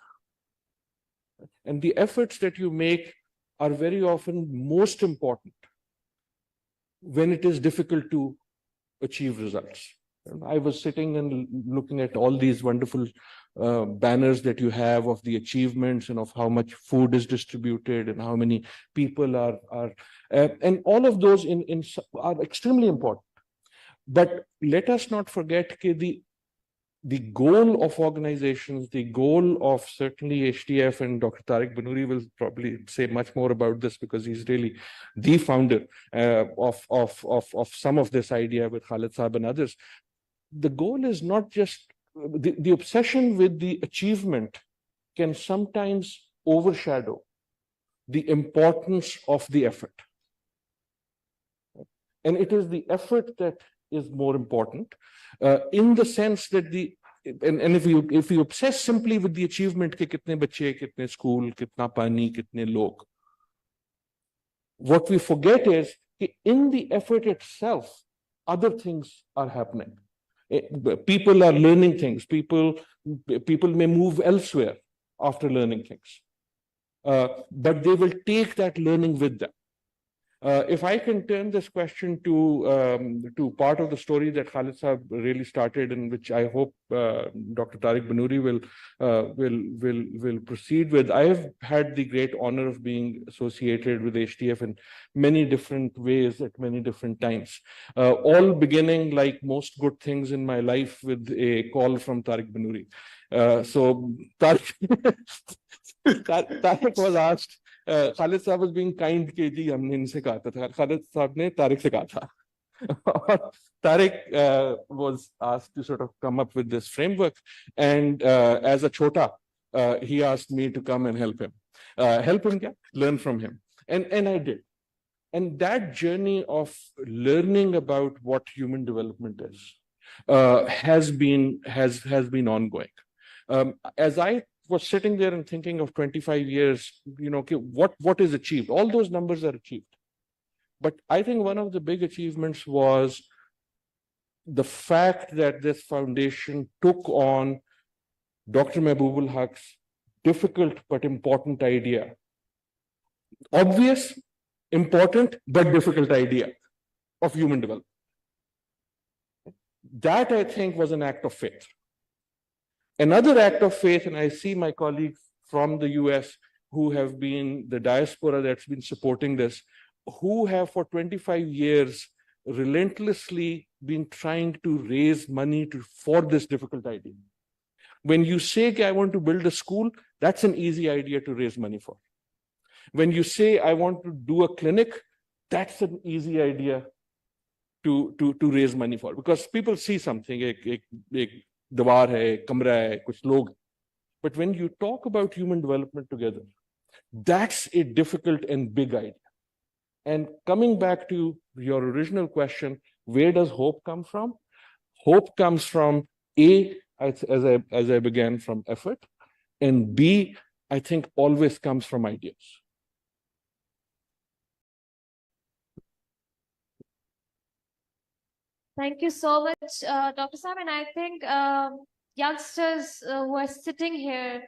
And the efforts that you make are very often most important. when it is difficult to achieve results. And I was sitting and looking at all these wonderful banners that you have of the achievements and of how much food is distributed and how many people are and all of those are extremely important. But let us not forget that the goal of organizations, the goal of certainly HDF, and Dr. Tariq Banoori will probably say much more about this because he's really the founder of some of this idea with Khalid Saab and others. The goal is not just the obsession with the achievement can sometimes overshadow the importance of the effort. And it is the effort that is more important in the sense that and if you obsess simply with the achievement ke kitne bache, kitne school, kitna pani, kitne log, what we forget is in the effort itself, other things are happening. People are learning things. People may move elsewhere after learning things, but they will take that learning with them. If I can turn this question to part of the story that Khalid Saab really started, and which I hope Dr. Tariq Banoori will proceed with. I have had the great honor of being associated with HDF in many different ways at many different times. All beginning, like most good things in my life, with a call from Tariq Banoori. So Tariq was asked. Khalid Saab was being kind कि जी हमने इनसे कहा था. Khalid Saab ने तारिक से कहा था. Tariq was asked to sort of come up with this framework, and as a chota, he asked me to come and help him. Help him क्या? Learn from him, and I did. And that journey of learning about what human development is has been ongoing. As I was sitting there and thinking of 25 years, what is achieved? All those numbers are achieved. But I think one of the big achievements was the fact that this foundation took on Dr. Mehboob Haq's difficult but important idea. Obvious, important, but difficult idea of human development. That, I think, was an act of faith. Another act of faith, and I see my colleagues from the US who have been the diaspora that's been supporting this, who have for 25 years relentlessly been trying to raise money for this difficult idea. When you say, I want to build a school, that's an easy idea to raise money for. When you say, I want to do a clinic, that's an easy idea to raise money for, because people see something, ek दीवार है, कमरा है, कुछ लोग. But when you talk about human development together, that's a difficult and big idea. And coming back to your original question, where does hope come from? Hope comes from A, as I began, from effort, and B, I think always comes from ideas. Thank you so much, Dr. Saab. And I think youngsters who are sitting here,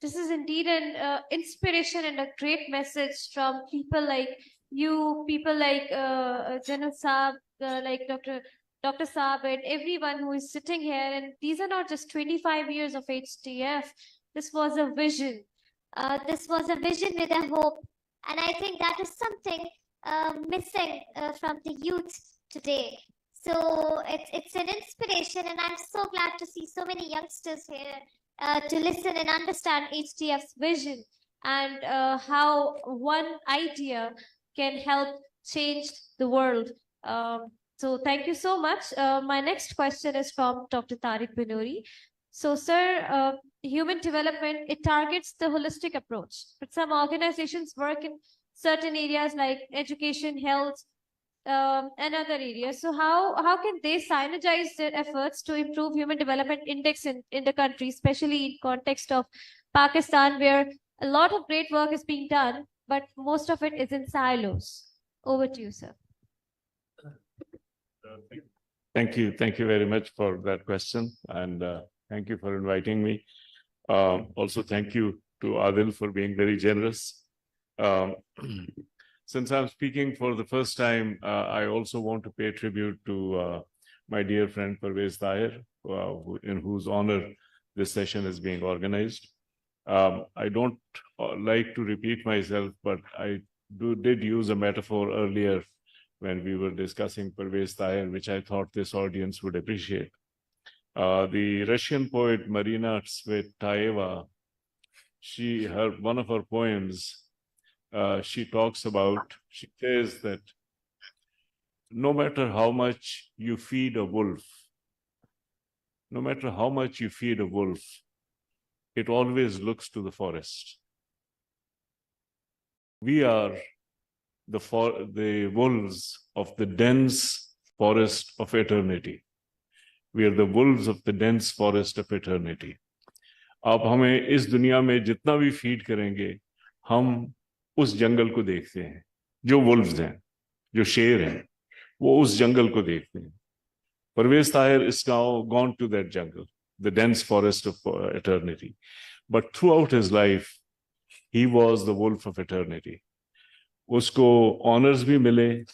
this is indeed an inspiration and a great message from people like you, people like General Saab, like Dr. Saab, and everyone who is sitting here. And these are not just 25 years of HDF. This was a vision. This was a vision with a hope. And I think that is something missing from the youth today. So it's an inspiration, and I'm so glad to see so many youngsters here to listen and understand HDF's vision and how one idea can help change the world. So thank you so much. My next question is from Dr. Tariq Banoori. So, sir, human development, it targets the holistic approach, but some organizations work in certain areas like education, health, and other areas. So how can they synergize their efforts to improve human development index in the country, especially in context of Pakistan, where a lot of great work is being done, but most of it is in silos? Over to you, sir. Thank you very much for that question, and thank you for inviting me. Also, thank you to Adil for being very generous. since I'm speaking for the first time, I also want to pay tribute to my dear friend Parvez Tahir, in whose honor this session is being organized. I don't like to repeat myself, but I did use a metaphor earlier when we were discussing Parvez Tahir, which I thought this audience would appreciate. The Russian poet Marina Tsvetaeva, one of her poems, she says that no matter how much you feed a wolf, it always looks to the forest. We are the wolves of the dense forest of eternity. We are the wolves of the dense forest of eternity. आप हमें इस दुनिया में जितना भी feed करेंगे, हम उस जंगल को देखते हैं. जो wolves हैं, जो शेर हैं, वो उस जंगल को देखते हैं. Parvez Tahir is now gone to that jungle, the dense forest of eternity. But throughout his life, he was the wolf of eternity. Usko honors bhi mile,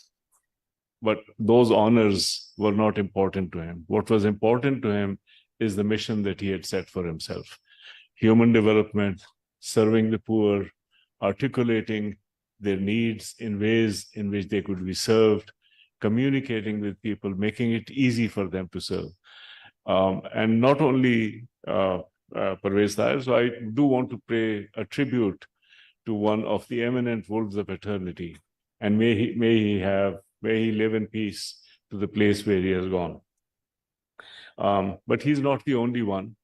but those honors were not important to him. What was important to him is the mission that he had set for himself. Human development, serving the poor, articulating their needs in ways in which they could be served, communicating with people, making it easy for them to serve. And not only Parvez Tahir, so I do want to pay a tribute to one of the eminent wolves of eternity, and may he live in peace to the place where he has gone. But he's not the only one.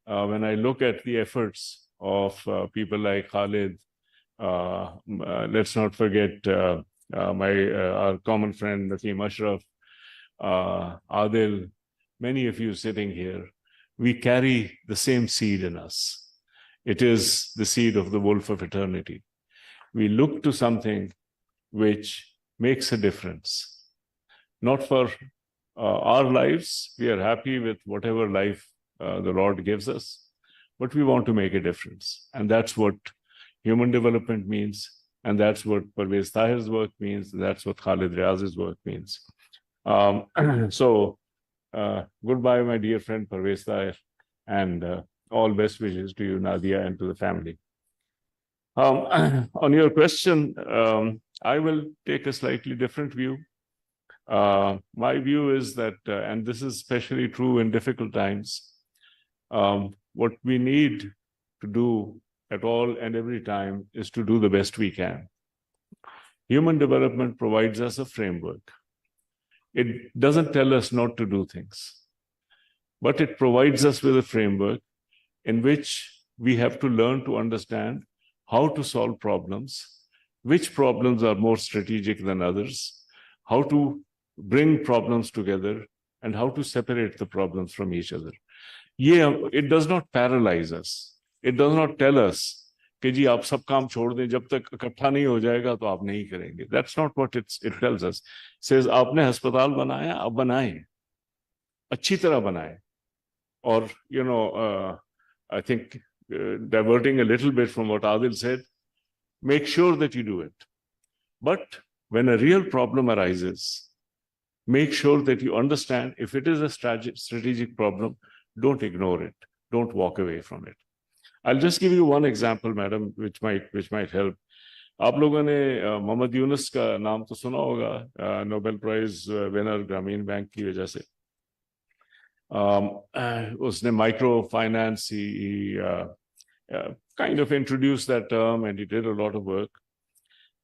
When I look at the efforts of people like Khalid, let's not forget our common friend Naseem Ashraf, Adil, many of you sitting here, we carry the same seed in us. It is the seed of the wolf of eternity. We look to something which makes a difference. Not for our lives, we are happy with whatever life the Lord gives us, but we want to make a difference. And that's what human development means, and that's what Parvez Tahir's work means, that's what Khalid Riaz's work means. Goodbye, my dear friend Parvez Tahir, and all best wishes to you, Nadia, and to the family. On your question, I will take a slightly different view. My view is that, and this is especially true in difficult times, what we need to do at all and every time is to do the best we can. Human development provides us a framework. It doesn't tell us not to do things, but it provides us with a framework in which we have to learn to understand how to solve problems, which problems are more strategic than others, how to bring problems together, and how to separate the problems from each other. It does not paralyze us. It does not tell us कि जी आप सब काम छोड़ दें, जब तक इकट्ठा नहीं हो जाएगा तो आप नहीं करेंगे. That's not what it tells us. It says आपने अस्पताल बनाया, अब बनाएं, अच्छी तरह बनाएं. Or, I think diverting a little bit from what Adil said, make sure that you do it. But when a real problem arises, make sure that you understand if it is a strategic problem, don't ignore it. Don't walk away from it. I'll just give you one example, madam, which might help. आप लोगों ने मोहम्मद यूनुस का नाम तो सुना होगा, Nobel prize winner ग्रामीण bank की वजह से. उसने micro finance, he kind of introduced that term, and he did a lot of work.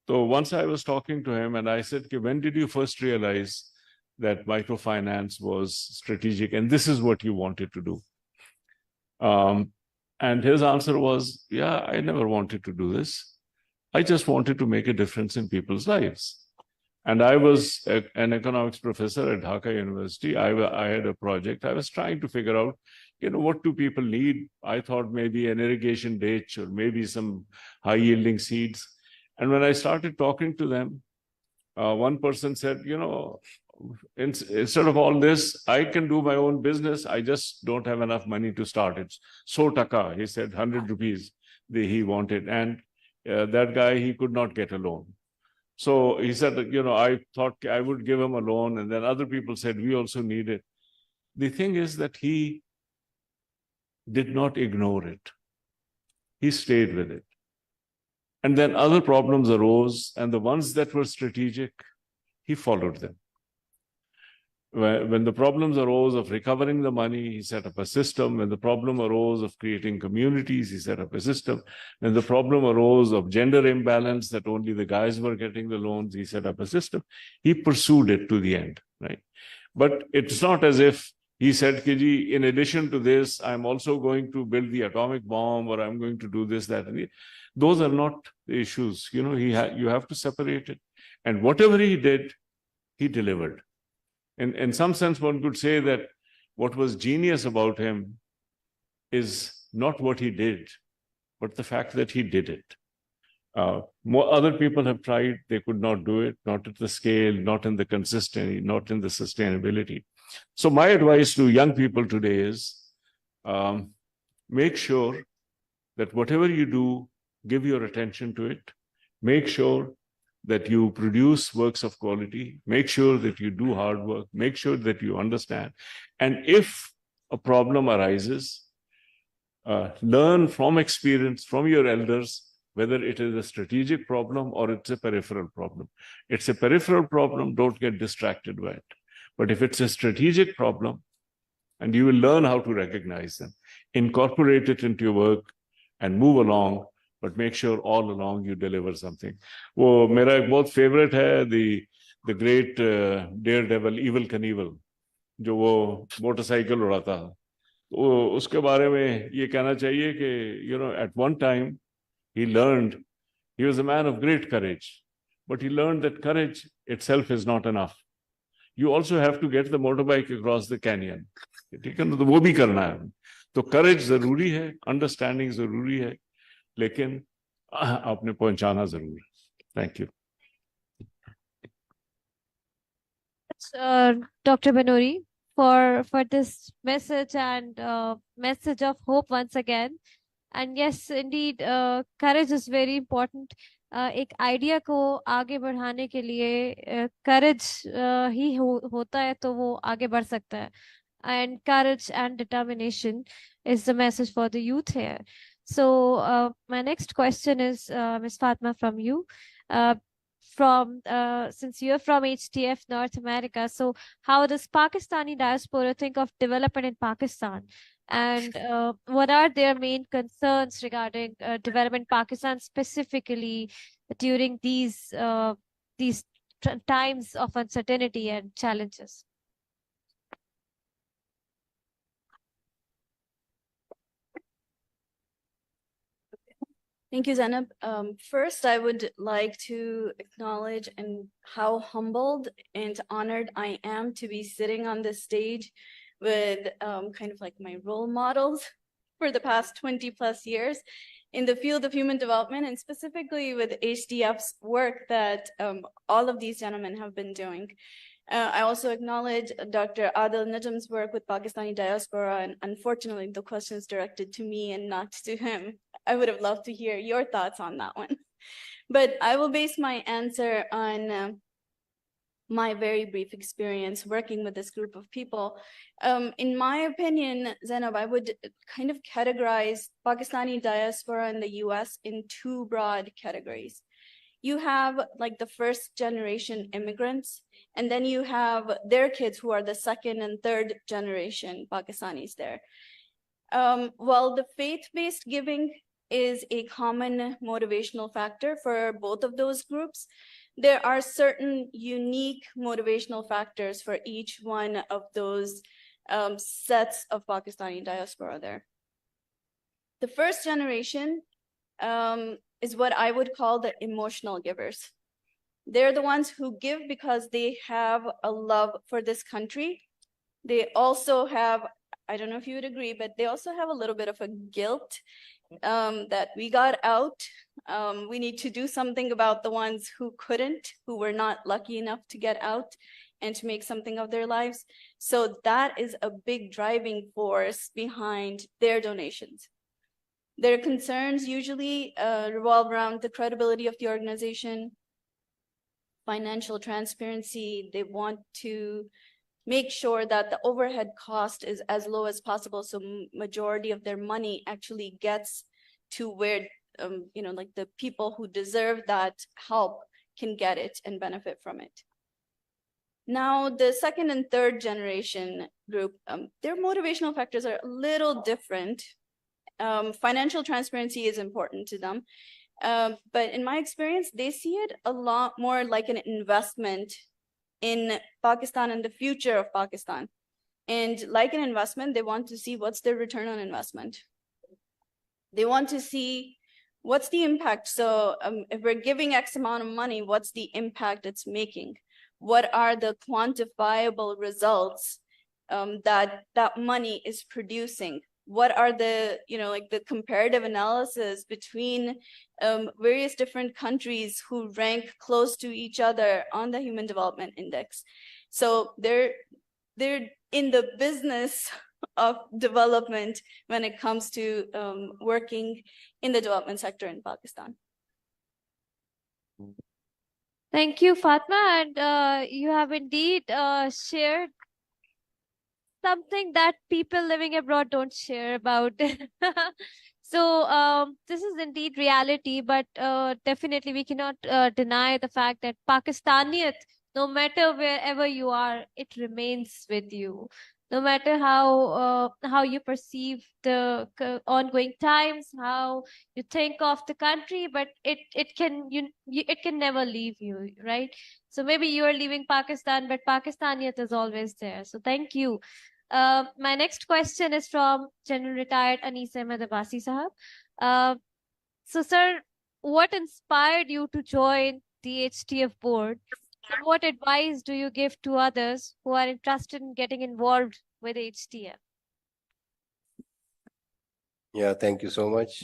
So once I was talking to him and I said, when did you first realize that microfinance was strategic and this is what you wanted to do? And his answer was, I never wanted to do this. I just wanted to make a difference in people's lives. And I was an economics professor at Dhaka University. I had a project. I was trying to figure out, what do people need? I thought maybe an irrigation ditch or maybe some high-yielding seeds. And when I started talking to them, one person said, instead of all this, I can do my own business. I just don't have enough money to start it. So taka, he said, 100 rupees he wanted. And that guy, he could not get a loan. So he said, I thought I would give him a loan, and then other people said, we also need it. The thing is that he did not ignore it. He stayed with it. And then other problems arose, and the ones that were strategic, he followed them. When the problems arose of recovering the money, he set up a system. When the problem arose of creating communities, he set up a system. When the problem arose of gender imbalance, that only the guys were getting the loans, he set up a system. He pursued it to the end, right? But it's not as if he said, Kiji, in addition to this, I'm also going to build the atomic bomb, or I'm going to do this, that, and the. Those are not the issues. You have to separate it. And whatever he did, he delivered. In some sense, one could say that what was genius about him is not what he did, but the fact that he did it. More other people have tried, they could not do it, not at the scale, not in the consistency, not in the sustainability. So my advice to young people today is make sure that whatever you do, give your attention to it. Make sure that you produce works of quality, make sure that you do hard work, make sure that you understand. And if a problem arises, learn from experience, from your elders, whether it is a strategic problem or it's a peripheral problem. It's a peripheral problem, don't get distracted by it. But if it's a strategic problem, and you will learn how to recognize them, incorporate it into your work and move along, but make sure all along you deliver something. वो मेरा एक बहुत favorite है the great daredevil Evel Knievel, जो वो motorcycle उड़ाता है. वो उसके बारे में ये कहना चाहिए कि at one time he learned, he was a man of great courage, but he learned that courage itself is not enough. You also have to get the motorbike across the canyon. ठीक है ना, तो वो भी करना है. तो courage जरूरी है, understanding जरूरी है, लेकिन आपने पहुंचाना जरूर. Thank you. Dr. Banuri, for this message and message of hope once again. And yes, indeed, courage is very important. एक आइडिया को आगे बढ़ाने के लिए courage ही होता है तो वो आगे बढ़ सकता है. And courage and determination is the message for the youth here. So my next question is, Ms. Fatma, from you. Since you're from HDF North America, so how does Pakistani diaspora think of development in Pakistan? And what are their main concerns regarding development in Pakistan, specifically during these times of uncertainty and challenges? Thank you, Zainab. First, I would like to acknowledge and how humbled and honored I am to be sitting on this stage with kind of like my role models for the past 20 plus years in the field of human development, and specifically with HDF's work that all of these gentlemen have been doing. I also acknowledge Dr. Adil Najam's work with Pakistani diaspora, and unfortunately the question is directed to me and not to him. I would have loved to hear your thoughts on that one. But I will base my answer on my very brief experience working with this group of people. In my opinion, Zainab, I would kind of categorize Pakistani diaspora in the US in two broad categories. You have like the first generation immigrants, and then you have their kids who are the second and third generation Pakistanis there. While the faith-based giving is a common motivational factor for both of those groups, there are certain unique motivational factors for each one of those sets of Pakistani diaspora there. The first generation is what I would call the emotional givers. They're the ones who give because they have a love for this country. They also have, I don't know if you would agree, but they also have a little bit of a guilt that we got out. We need to do something about the ones who couldn't, who were not lucky enough to get out and to make something of their lives. So that is a big driving force behind their donations. Their concerns usually revolve around the credibility of the organization, financial transparency. They want to make sure that the overhead cost is as low as possible, so majority of their money actually gets to where like the people who deserve that help can get it and benefit from it. Now, the second and third generation group, their motivational factors are a little different. Financial transparency is important to them. But in my experience, they see it a lot more like an investment in Pakistan and the future of Pakistan. And like an investment, they want to see what's their return on investment. They want to see what's the impact. So if we're giving X amount of money, what's the impact it's making? What are the quantifiable results that money is producing? What are the, like the comparative analysis between various different countries who rank close to each other on the Human Development Index? So they're in the business of development when it comes to working in the development sector in Pakistan. Thank you, Fatma, and you have indeed shared something that people living abroad don't share about. So this is indeed reality, but definitely we cannot deny the fact that Pakistaniyat, no matter wherever you are, it remains with you. No matter how you perceive the ongoing times, how you think of the country, but it can never leave you, right? So maybe you are leaving Pakistan, but Pakistaniyat is always there. So thank you. My next question is from General Retired Anis Ahmed Abbasi Sahab. So, sir, what inspired you to join the HDF board? And what advice do you give to others who are interested in getting involved with HDF? Yeah, thank you so much.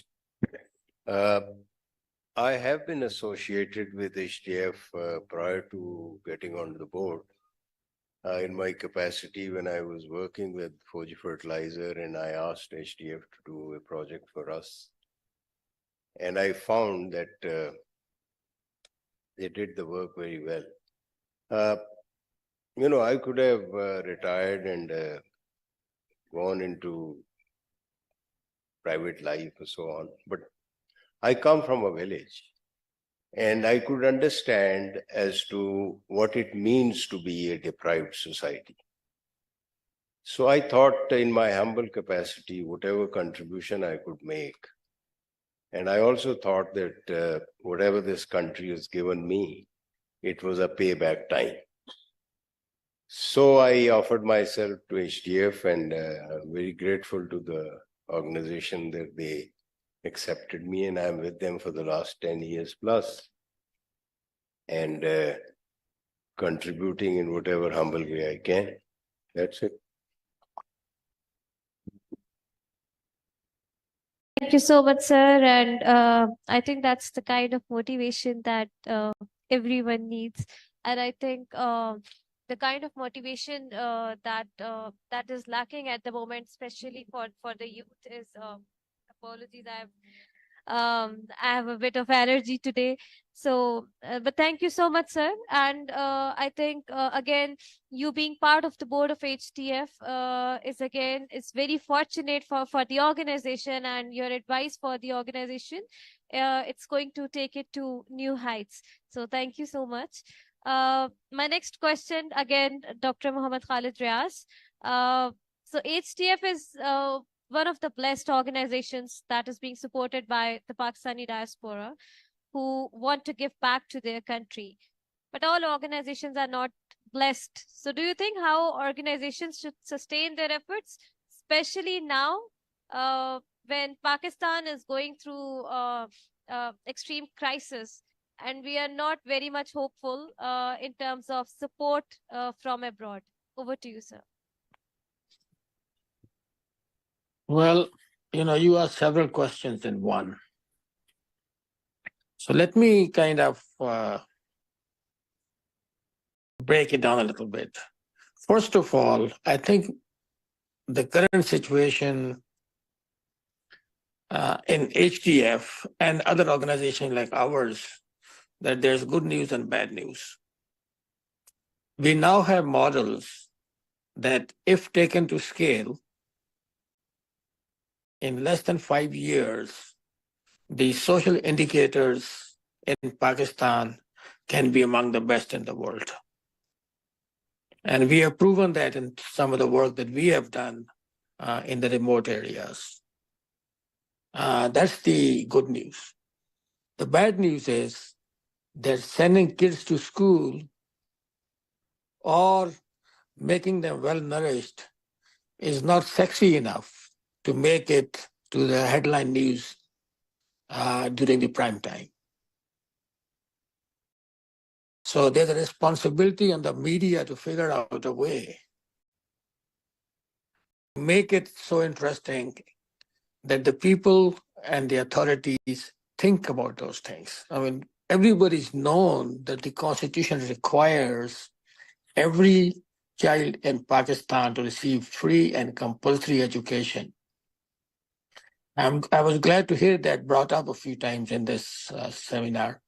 I have been associated with HDF prior to getting onto the board. In my capacity when I was working with Fuji Fertilizer, and I asked HDF to do a project for us. And I found that they did the work very well. I could have retired and gone into private life and so on, but I come from a village. And I could understand as to what it means to be a deprived society. So I thought in my humble capacity, whatever contribution I could make. And I also thought that whatever this country has given me, it was a payback time. So I offered myself to HDF, and I'm very grateful to the organization that they accepted me, and I'm with them for the last 10 years plus, and contributing in whatever humble way I can. That's it. Thank you so much, sir. And I think that's the kind of motivation that everyone needs. And I think the kind of motivation that is lacking at the moment, especially for the youth, is apologies. I have a bit of allergy today. So, but thank you so much, sir. And I think, again, you being part of the board of HDF is very fortunate for the organization, and your advice for the organization, it's going to take it to new heights. So thank you so much. My next question, again, Dr. Muhammad Khalid Riaz. So HDF is one of the blessed organizations that is being supported by the Pakistani diaspora who want to give back to their country. But all organizations are not blessed. So do you think how organizations should sustain their efforts, especially now when Pakistan is going through extreme crisis and we are not very much hopeful in terms of support from abroad? Over to you, sir. Well, you asked several questions in one. So let me kind of break it down a little bit. First of all, I think the current situation in HDF and other organizations like ours, that there's good news and bad news. we now have models that, if taken to scale, in less than 5 years, the social indicators in Pakistan can be among the best in the world. And we have proven that in some of the work that we have done in the remote areas. That's the good news. The bad news is that sending kids to school or making them well-nourished is not sexy enough to make it to the headline news during the prime time. So there's a responsibility on the media to figure out a way to make it so interesting that the people and the authorities think about those things. I mean, everybody's known that the Constitution requires every child in Pakistan to receive free and compulsory education. I was glad to hear that brought up a few times in this seminar.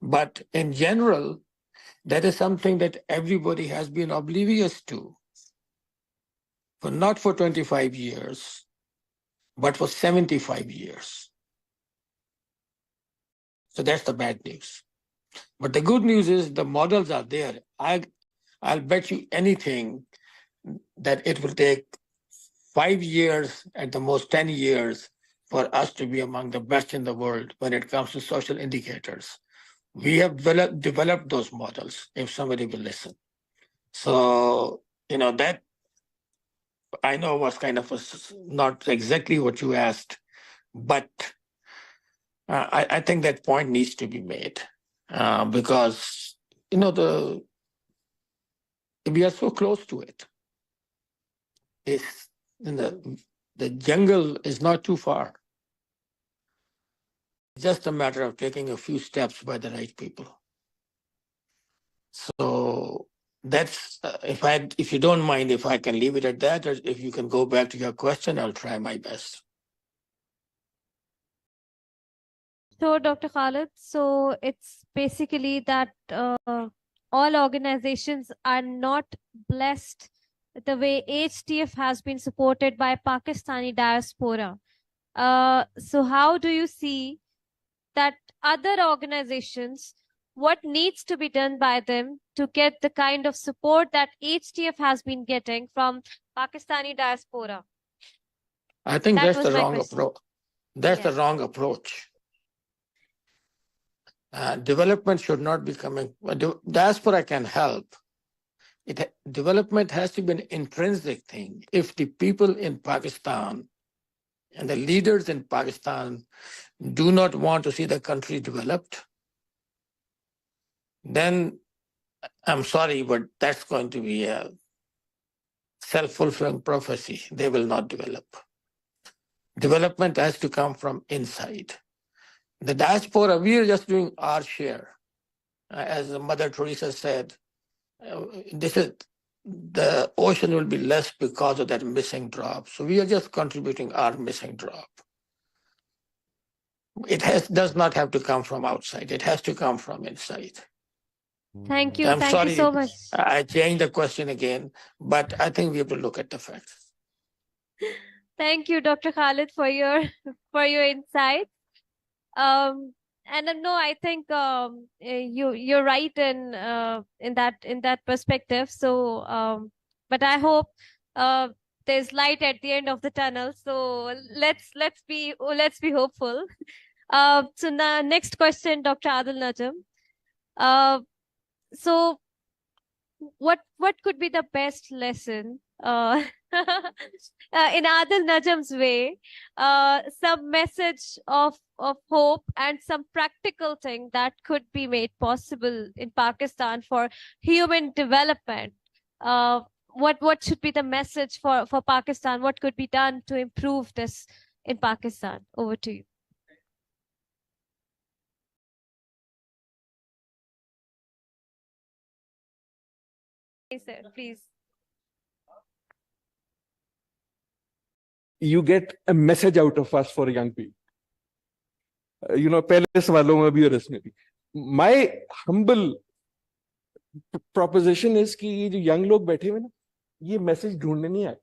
But in general, that is something that everybody has been oblivious to, but not for 25 years, but for 75 years. So that's the bad news. But the good news is the models are there. I'll bet you anything that it will take 5 years, at the most 10 years, for us to be among the best in the world when it comes to social indicators. We have developed those models, if somebody will listen. So, that I know was kind of not exactly what you asked, but I think that point needs to be made because, we are so close to it. The jungle is not too far. It's just a matter of taking a few steps by the right people. So that's, if you don't mind, if I can leave it at that, or if you can go back to your question, I'll try my best. So, Dr. Khalid, so it's basically that all organizations are not blessed the way HDF has been supported by Pakistani diaspora. So how do you see that other organizations, what needs to be done by them to get the kind of support that HDF has been getting from Pakistani diaspora? I think that's the wrong approach. That's the wrong approach. Development should not be coming. Diaspora can help. Development has to be an intrinsic thing. If the people in Pakistan and the leaders in Pakistan do not want to see the country developed, then I'm sorry, but that's going to be a self-fulfilling prophecy. They will not develop. Development has to come from inside. The diaspora, we are just doing our share. As Mother Teresa said, the ocean will be less because of that missing drop. So we are just contributing our missing drop. It does not have to come from outside. It has to come from inside. Thank you. I'm Thank sorry, you so much. I changed the question again, but I think we have to look at the facts. Thank you, Dr. Khalid, for your insights. And no, I think you're right in that perspective. So, but I hope there's light at the end of the tunnel. So let's be hopeful. So now next question, Dr. Adil Najam. So what could be the best lesson in Adil Najam's way, some message of hope and some practical thing that could be made possible in Pakistan for human development? What should be the message for Pakistan? What could be done to improve this in Pakistan? Over to you. Yes, sir, please. You get a message out of us for young people. पहले सवालों में भी और इसमें भी. My humble proposition is कि ये जो young लोग बैठे हुए ना, ये मैसेज ढूंढने नहीं आए.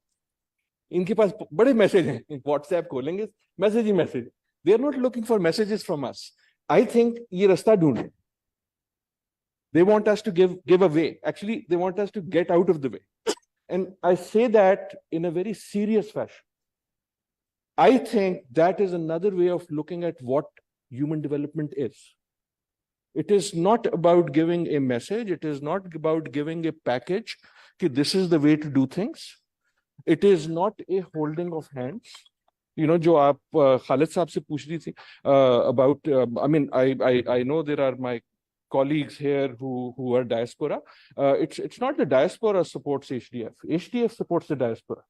इनके पास बड़े मैसेज हैं, व्हाट्सएप खोलेंगे, message he message. They are not looking for messages from us. I think ये रास्ता ढूंढे. They want us to give a way. Actually, they want us to get out of the way. And I say that in a very serious fashion. I think that is another way of looking at what human development is. It is not about giving a message. It is not about giving a package. That this is the way to do things. It is not a holding of hands. You know, जो आप Khalid साहब से पूछ रही थी about. I mean, I know there are my colleagues here who are diaspora. It's not the diaspora supports HDF. HDF supports the diaspora.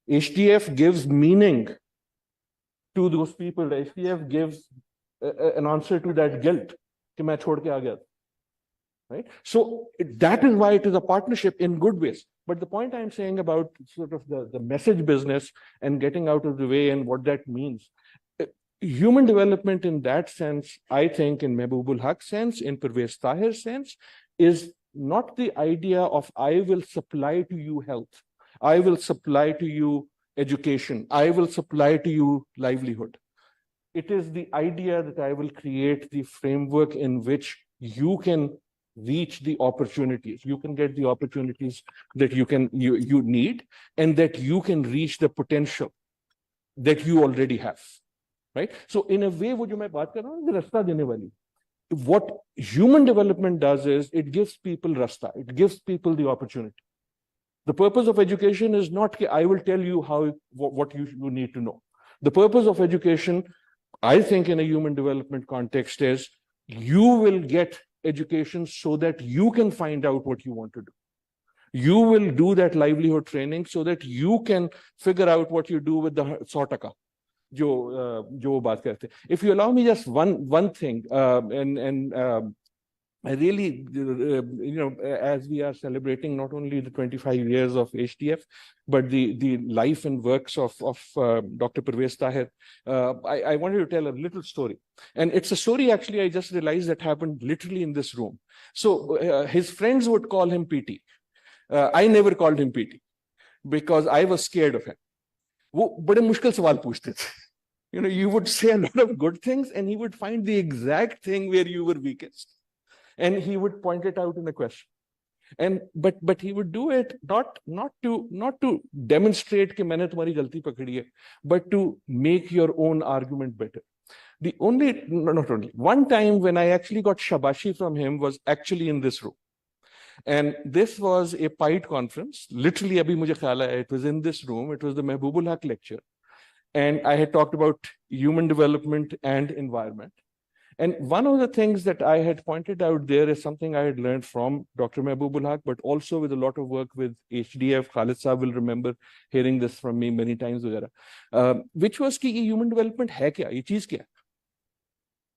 HDF gives meaning to those people. HDF gives an answer to that guilt. कि मैं छोड़ के आ गया. Right? So that is why it is a partnership in good ways. But the point I'm saying about sort of the message business and getting out of the way and what that means, human development in that sense, I think in Mehboob Haq's sense, in Pervez Tahir's sense, is not the idea of I will supply to you health, I will supply to you education, I will supply to you livelihood. It is the idea that I will create the framework in which you can reach the opportunities, you can get the opportunities that you need, and that you can reach the potential that you already have. Right? So in a way, what you might baat kar raha hu, rasta dene wali. What human development does is it gives people rasta, it gives people the opportunity. The purpose of education is not that I will tell you what you need to know. The purpose of education, I think in a human development context, is you will get education so that you can find out what you want to do. You will do that livelihood training so that you can figure out what you do with the 100%. जो बात करते. If you allow me just one thing, I really, as we are celebrating not only the 25 years of HDF, but the life and works of Dr. Pervez Tahir, I wanted to tell a little story. And it's a story, actually, I just realized that happened literally in this room. So his friends would call him PT. I never called him PT because I was scared of him. वो बड़े मुश्किल सवाल पूछते थे. You know, you would say a lot of good things and he would find the exact thing where you were weakest. And he would point it out in a question. And but he would do it not to demonstrate कि मैंने तुम्हारी गलती पकड़ी है, but to make your own argument better. Not only one time when I actually got shabashi from him was actually in this room. And this was a PITE conference. Literally, abhi mujhe khayal aaya, it was in this room. It was the Mehboob Haq lecture. And I had talked about human development and environment. And one of the things that I had pointed out there is something I had learned from Dr. Mehboob Haq, but also with a lot of work with HDF. Khalid Saab will remember hearing this from me many times, which was कि human development है क्या? ये चीज क्या?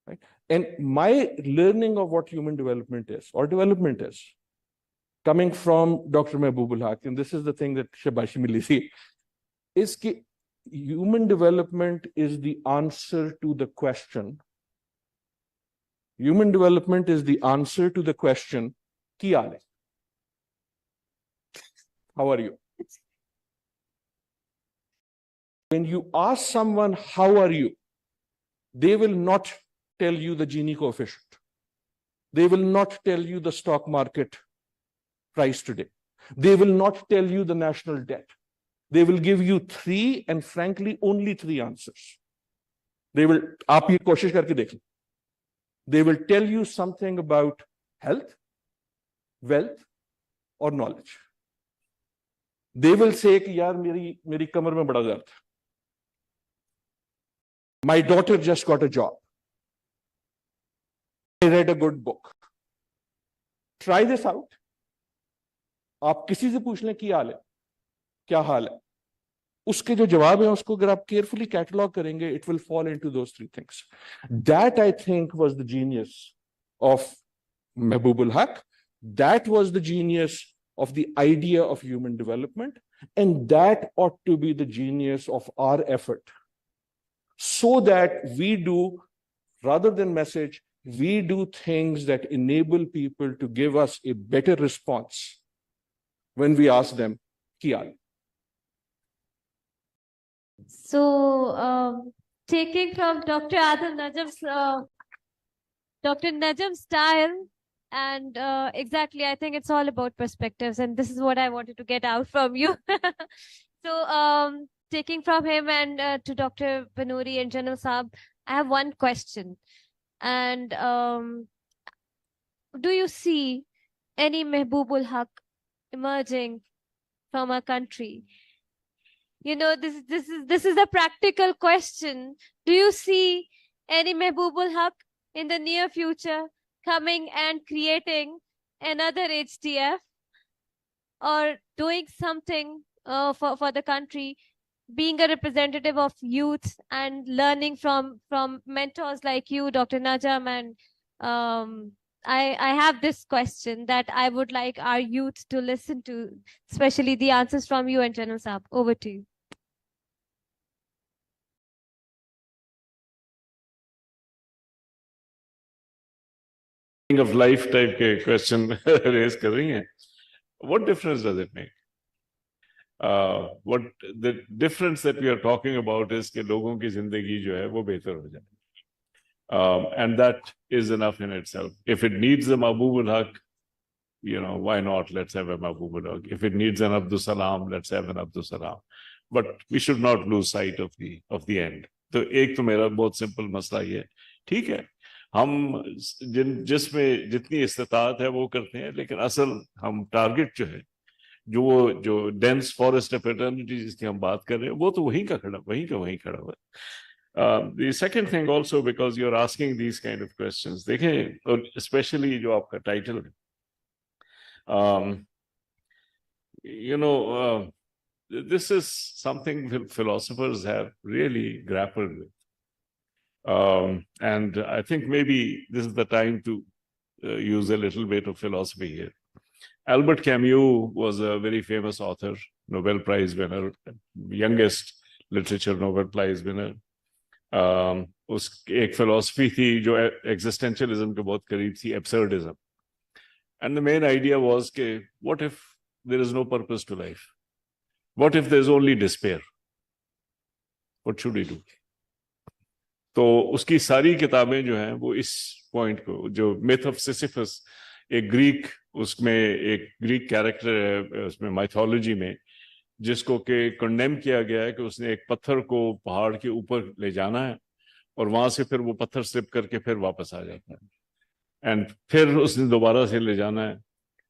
Right? And my learning of what human development is, or development is, coming from Dr. Mehboob Haq, and this is the thing that Shabashi Milisi, is that human development is the answer to the question. Human development is the answer to the question, ki haal hai? How are you? When you ask someone, how are you? They will not tell you the Gini coefficient. They will not tell you the stock market price today. They will not tell you the national debt. They will give you 3, and frankly, only 3 answers. They will, aap ye koshish karke dekh lo. They will tell you something about health, wealth, or knowledge. They will say कि यार मेरी कमर में बड़ा दर्द. My daughter just got a job. I read a good book. Try this out. आप किसी से पूछ लें क्या हाल है, क्या हाल है, उसके जो जवाब है उसको अगर आप carefully catalog करेंगे, it will fall into those 3 things. That I think was the genius of Mehboob Haq. That was the genius of the idea of human development, and that ought to be the genius of our effort, so that we do, rather than message, we do things that enable people to give us a better response when we ask them, "Kya?" So, taking from Dr. Najam's style, and exactly, I think it's all about perspectives, and this is what I wanted to get out from you. So, taking from him and to Dr. Banoori and General Saab, I have one question. And do you see any Mehboobul Haq emerging from our country? You know, this is a practical question. Do you see any Mehboobul Haq in the near future coming and creating another HDF or doing something for the country, being a representative of youth and learning from mentors like you, Dr. Najam, and I have this question that I would like our youth to listen to, especially the answers from you and General Saab. Over to you. Of life type के question raise कर रही हैं. What difference does it make? What the difference that we are talking about is कि लोगों की जिंदगी जो है वो बेहतर हो जाए. And that is enough in itself. If it needs a Mahbubul Haq, you know, why not? Let's have a Mahbubul Haq. If it needs an Abdul Salam, let's have an Abdul Salam. But we should not lose sight of the end. तो एक तो मेरा बहुत simple मसला ये है, ठीक है, हम जिसमें जितनी इस्तिताअत है वो करते हैं, लेकिन असल हम टारगेट जो है, जो डेंस फॉरेस्ट फ्रेटर्निटी जिसकी हम बात कर रहे हैं, वो तो वहीं खड़ा हुआ है. The second thing also, because you're asking these kind of questions, देखें, और especially जो आपका टाइटल है, you know, this is something philosophers have really grappled with. And I think maybe this is the time to use a little bit of philosophy here. Albert Camus was a very famous author, Nobel Prize winner, youngest literature Nobel Prize winner. एक philosophy थी जो existentialism के बहुत करीब थी, absurdism. And the main idea was कि what if there is no purpose to life? What if there's only despair? What should we do? तो उसकी सारी किताबें जो हैं वो इस पॉइंट को, जो मिथ ऑफ सिसिफस, एक ग्रीक कैरेक्टर है उसमें माइथोलॉजी में, जिसको के कंडेम किया गया है कि उसने एक पत्थर को पहाड़ के ऊपर ले जाना है और वहां से फिर वो पत्थर स्लिप करके फिर वापस आ जाता है, एंड फिर उसने दोबारा से ले जाना है.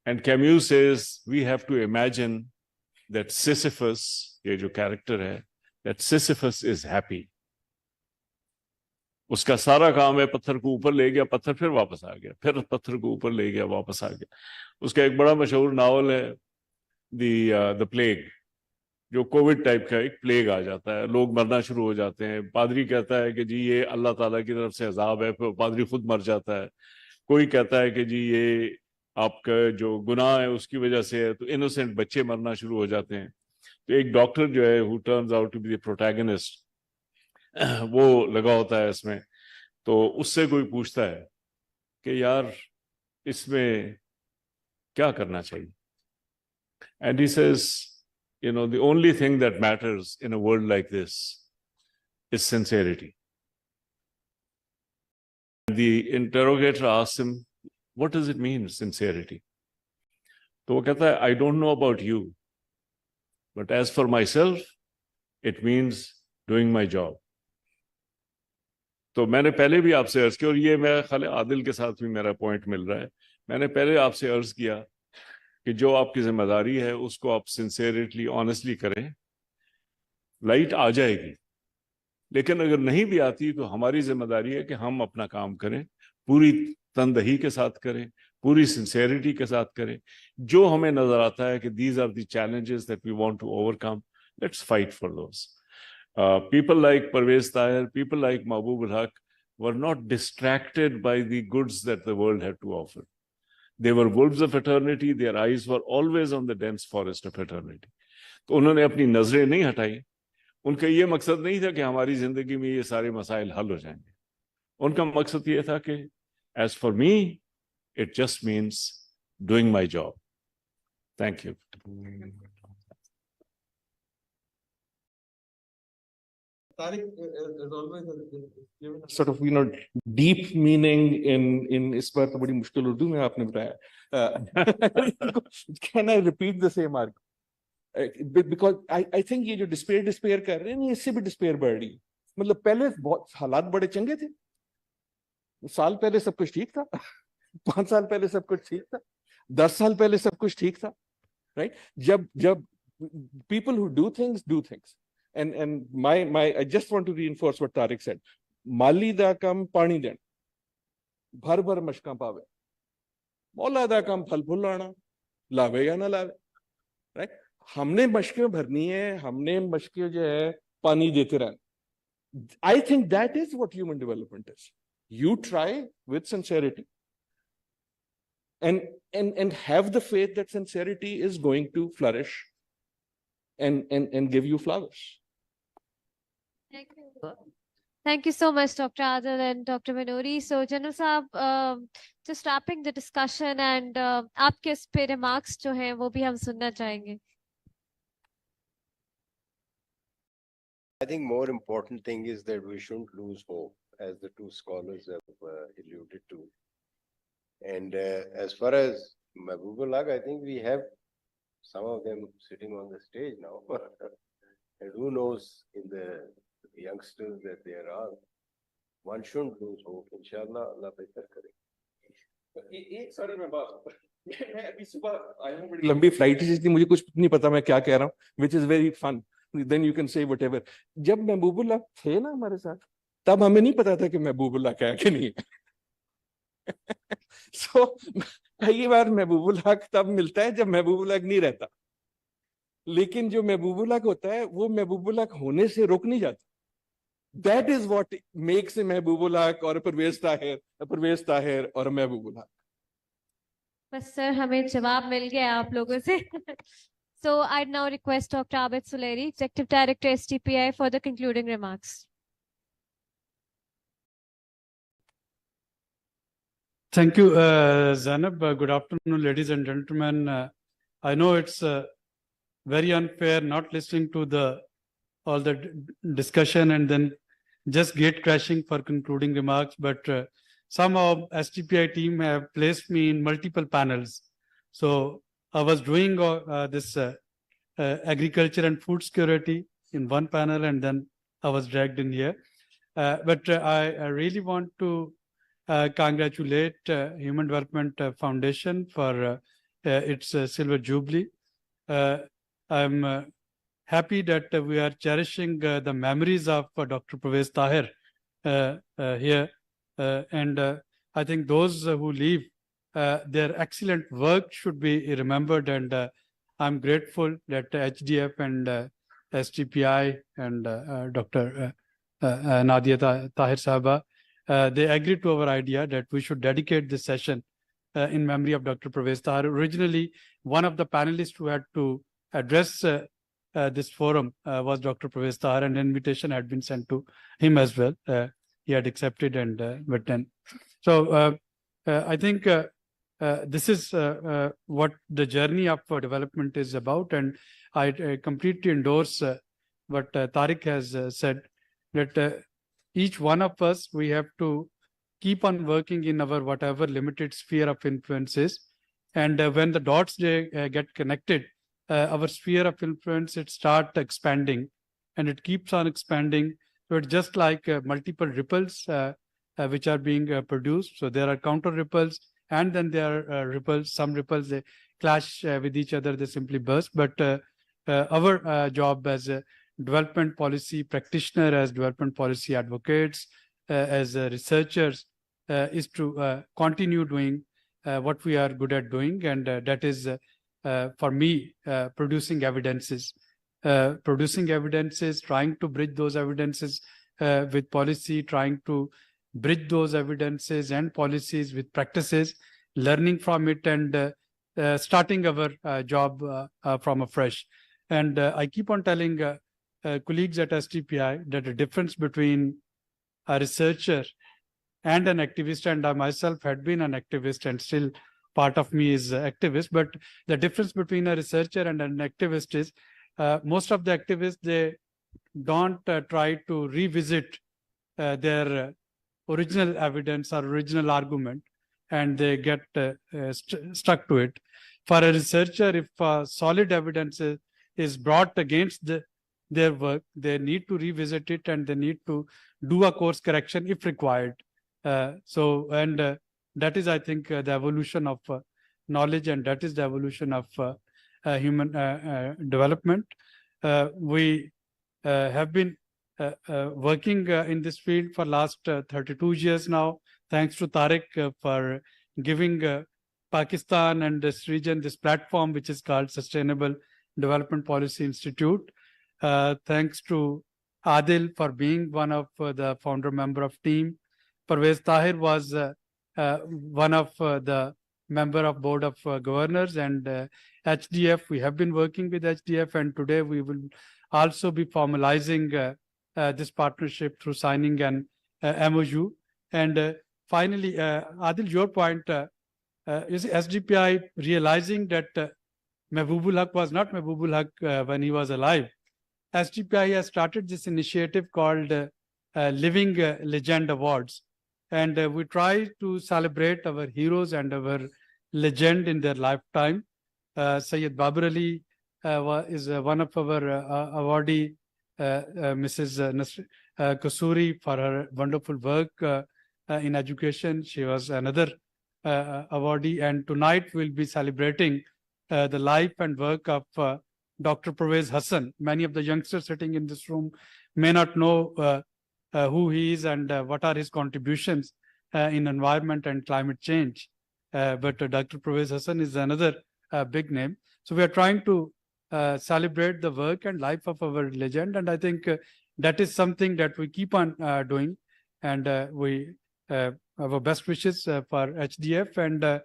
And Camus says we have to imagine that Sisyphus, ये जो कैरेक्टर है, दैट सिसिफस इज हैप्पी. उसका सारा काम है पत्थर को ऊपर ले गया, पत्थर फिर वापस आ गया, फिर पत्थर को ऊपर ले गया, वापस आ गया. उसका एक बड़ा मशहूर नावल है द प्लेग, जो कोविड टाइप का एक प्लेग आ जाता है, लोग मरना शुरू हो जाते हैं. पादरी कहता है कि जी ये अल्लाह ताला की तरफ से अजाब है, फिर पादरी खुद मर जाता है. कोई कहता है कि जी ये आपका जो गुनाह है उसकी वजह से है, तो इनोसेंट बच्चे मरना शुरू हो जाते हैं. तो एक डॉक्टर जो है, who turns out to be the protagonist, वो लगा होता है इसमें. तो उससे कोई पूछता है कि यार इसमें क्या करना चाहिए, and he says, you know, the only thing that matters in a world like this is sincerity. The interrogator asks him, what does it mean, sincerity? तो वो कहता है, I don't know about you, but as for myself, it means doing my job. तो मैंने पहले भी आपसे अर्ज किया, और ये मैं खाली आदिल के साथ भी मेरा पॉइंट मिल रहा है, मैंने पहले आपसे अर्ज किया कि जो आपकी जिम्मेदारी है उसको आप सिंसियरली, ऑनेस्टली करें. लाइट आ जाएगी, लेकिन अगर नहीं भी आती तो हमारी जिम्मेदारी है कि हम अपना काम करें, पूरी तनदही के साथ करें, पूरी सिंसियरिटी के साथ करें. जो हमें नजर आता है कि these are the challenges that we want to overcome, let's fight for those. People like Parvez Tahir, people like Mahbubul Haq were not distracted by the goods that the world had to offer. They were wolves of eternity. Their eyes were always on the dense forest of eternity. तो उन्होंने अपनी नजरें नहीं हटाई. उनका ये मकसद नहीं था कि हमारी जिंदगी में ये सारे मसाइल हल हो जाएंगे. उनका मकसद ये था कि As for me, it just means doing my job. Thank you. Sort of, deep meaning in इस बार तो बड़ी मुश्किल उर्दू में आपने बताया. Can I repeat the same argument? Because I think ये जो despair कर रहे हैं ना, इससे भी despair बढ़ रही है. मतलब पहले बहुत हालात बड़े चंगे थे. साल पहले सब कुछ ठीक था. 5 साल पहले सब कुछ ठीक था. 10 साल पहले सब कुछ ठीक था. Right? जब people who do things. And I just want to reinforce what Tariq said. Mali da kam pani den. Bhar mashkan paave. Mola da kam phal phul lana. Lave ya na lave. Right? हमने मशकें भरनी है, हमने मशकें जो है पानी देते रहना. I think that is what human development is. You try with sincerity and have the faith that sincerity is going to flourish and give you flowers. Thank you so much, Dr. Adil and Dr. Manori. So, General Saab, just wrapping the discussion and आपके इस पे remarks जो हैं वो भी हम सुनना चाहेंगे. I think more important thing is that we shouldn't lose hope, as the two scholars have alluded to. And as far as Mahbubul Haq, I think we have some of them sitting on the stage now. And who knows, in the youngsters that there are, one shouldn't lose hope. Inshallah, Allah behtar kare. एक साड़ी में बात. मैं अभी सुबह आया हूँ, बड़ी लंबी फ्लाइट है, इसलिए मुझे कुछ नहीं पता मैं क्या कह रहा हूँ, which is very fun. Then you can say whatever. जब महबूबुल हक थे ना हमारे साथ, तब हमें नहीं पता था कि महबूबुल हक है कि नहीं है. So कई बार महबूबुल हक तब मिलता है जब महबूबुल हक नहीं रहता. लेकिन जो महबूबुल हक होता है वो महबूबुल हक होने से रोक नहीं जाता. That is what makes a Mahbubul हक और परवेज ताहिर और महबूबुल हक. बस सर हमें जवाब मिल गया आप लोगों से. So I'd now request Dr. Abid Suleri, Executive Director, STPI, for the concluding remarks. Thank you, Zainab. Good afternoon, ladies and gentlemen. I know it's very unfair not listening to all the discussion and then just gate crashing for concluding remarks, but somehow STPI team have placed me in multiple panels. So I was doing this agriculture and food security in one panel, and then I was dragged in here. But I really want to congratulate Human Development Foundation for its Silver Jubilee. I'm happy that we are cherishing the memories of Dr. Parvez Tahir here. And I think those who leave, their excellent work should be remembered, and I'm grateful that HDF and STPI and Dr. Nadia Tahir Sahaba, they agreed to our idea that we should dedicate this session in memory of Dr. Parvez Tahir. Originally, one of the panelists who had to address this forum was Dr. Parvez Tahir, and an invitation had been sent to him as well. He had accepted, and but then, so I think this is what the journey of development is about, and I completely endorse what Tariq has said, that each one of us, we have to keep on working in our whatever limited sphere of influences, and when the dots get connected, our sphere of influence, it starts expanding, and it keeps on expanding. So it's just like multiple ripples which are being produced. So there are counter ripples, and then there are ripples. Some ripples, they clash with each other, they simply burst. But our job as a development policy practitioner, as development policy advocates, as researchers, is to continue doing what we are good at doing, and that is, for me, producing evidences. Trying to bridge those evidences with policy, trying to bridge those evidences and policies with practices, learning from it, and starting our job from afresh. And I keep on telling colleagues at STPI that the difference between a researcher and an activist, and I myself had been an activist, and still part of me is activist. But the difference between a researcher and an activist is most of the activists, they don't try to revisit their original evidence or original argument, and they get stuck to it. For a researcher, if solid evidence is brought against their work, they need to revisit it, and they need to do a course correction if required. That is, I think, the evolution of knowledge, and that is the evolution of human development. We have been working in this field for last 32 years now. Thanks to Tariq for giving Pakistan and this region this platform, which is called Sustainable Development Policy Institute. Thanks to Adil for being one of the founder member of team. Parvez Tahir was one of the member of board of governors, and HDF, we have been working with HDF, and today we will also be formalizing this partnership through signing an MOU. And finally, Adil, your point is SDPI realizing that Mehboobu'l Haq was not Mehboobu'l Haq when he was alive. SDPI has started this initiative called Living Legend Awards. And we try to celebrate our heroes and our legend in their lifetime. Sayyid Babar Ali is one of our awardee, Mrs. Kasuri, for her wonderful work in education. She was another awardee. And tonight we'll be celebrating the life and work of Dr. Parvez Hassan. Many of the youngsters sitting in this room may not know who he is and what are his contributions in environment and climate change. But Dr. Parvez Hassan is another big name. So we are trying to celebrate the work and life of our legend. And I think that is something that we keep on doing. And we have our best wishes for HDF. And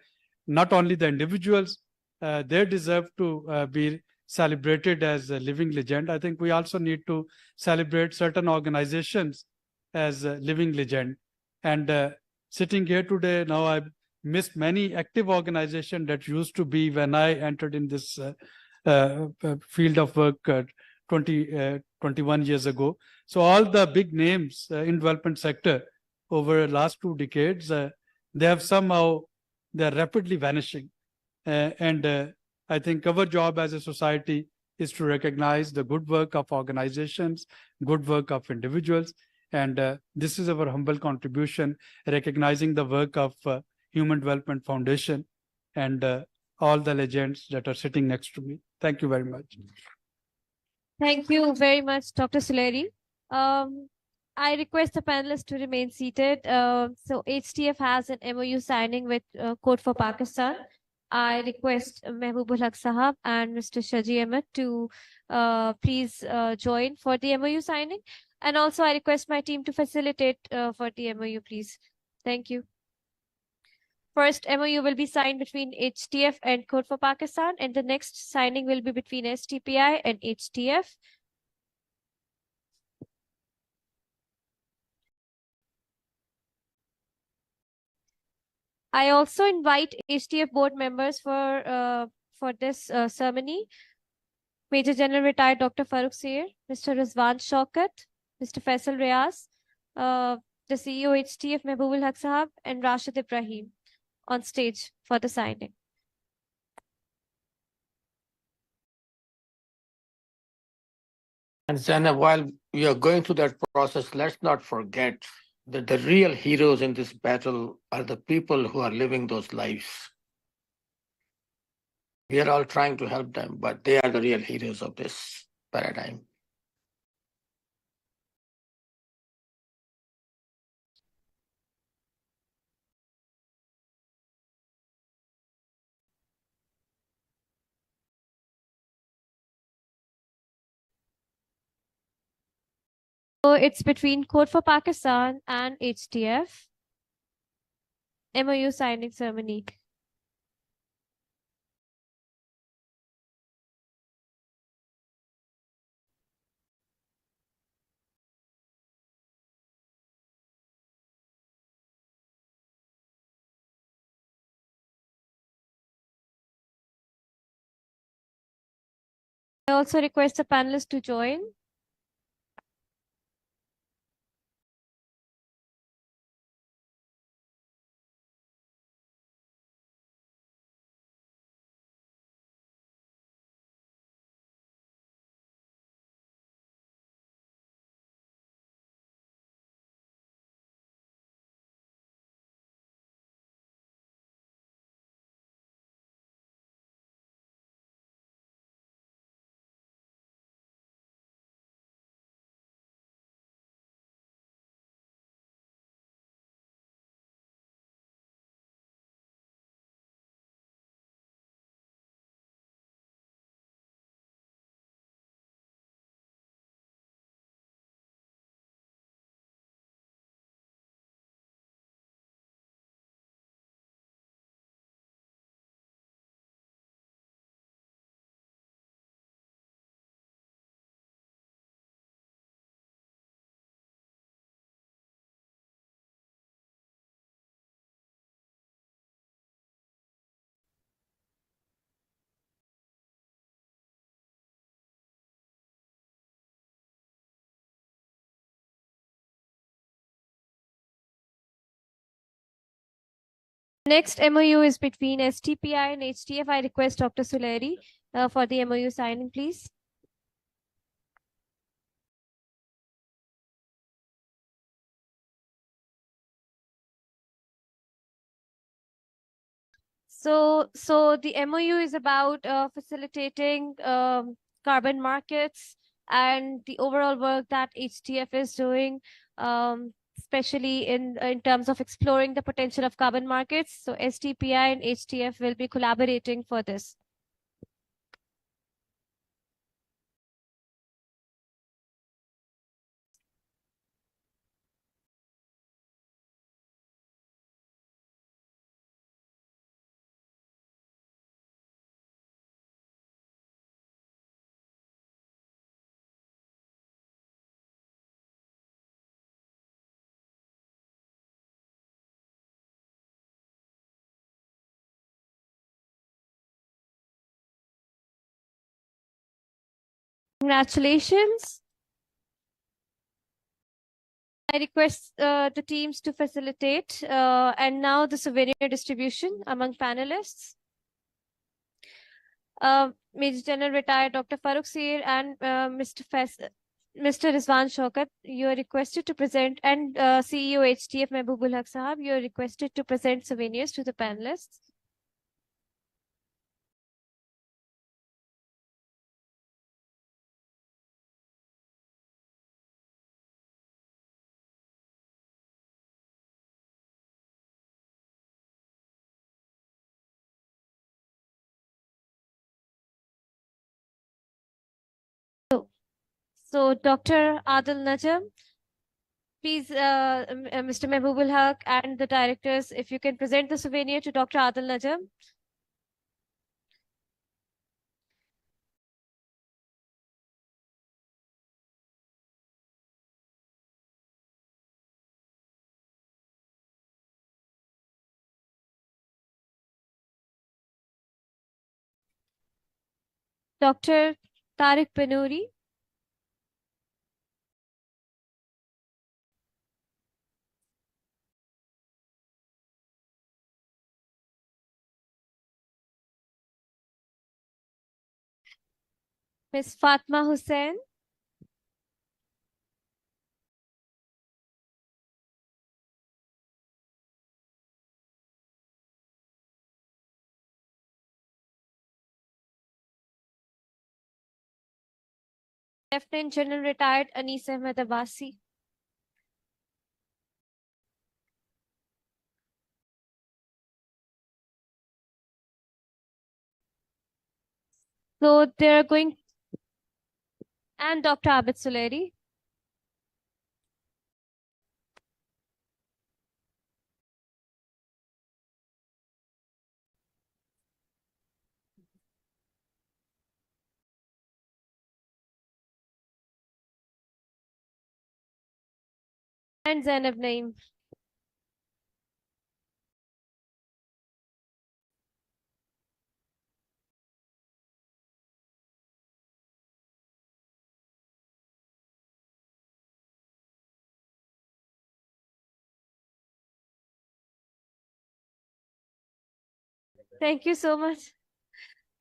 not only the individuals, they deserve to be celebrated as a living legend. I think we also need to celebrate certain organizations as a living legend. And sitting here today, now I've missed many active organizations that used to be when I entered in this field of work 21 years ago. So all the big names in development sector over the last 2 decades, they have somehow, they're rapidly vanishing. I think our job as a society is to recognize the good work of organizations, good work of individuals. And this is our humble contribution, recognizing the work of Human Development Foundation and all the legends that are sitting next to me. Thank you very much. Thank you very much, Dr. Suleri. I request the panelists to remain seated. So HDF has an MOU signing with Code for Pakistan. I request Mehboobu'l Haq Sahab and Mr. Shaji Ahmed to please join for the MOU signing. And also I request my team to facilitate for the MOU, please. Thank you. First MOU will be signed between HDF and Code for Pakistan, and the next signing will be between STPI and HDF. I also invite HDF board members for this ceremony. Major General Retired Dr. Farooq Seer, Mr. Rizwan Shaukat, Mr. Faisal Riaz, the CEO HDF Mehboobu'l Haq Sahab, and Rashid Ibrahim on stage for the signing. And Zainab, while we are going through that process, let's not forget that the real heroes in this battle are the people who are living those lives. We are all trying to help them, but they are the real heroes of this paradigm. So it's between Code for Pakistan and HDF. MOU signing ceremony. I also request the panelists to join. Next MOU is between STPI and HDF. I request Dr. Suleri for the MOU signing, please. So the MOU is about facilitating carbon markets and the overall work that HDF is doing, especially in terms of exploring the potential of carbon markets. So STPI and HDF will be collaborating for this. Congratulations. I request the teams to facilitate and now the souvenir distribution among panelists. Major General Retired Dr. Farooq Seer and Mr. Rizwan Shaukat, you are requested to present, and CEO HDF Mehboob Haq Sahab, you are requested to present souvenirs to the panelists. So Dr. Adil Najam, please, Mr. Mehboob Haq and the directors, if you can present the souvenir to Dr. Adil Najam. Dr. Tariq Panoori. Ms. Fatma Hussain. Lieutenant General Retired Anis Ahmed Abbasi. So they're going, and Dr. Abid Suleri. And Zainab Naeem. Thank you so much.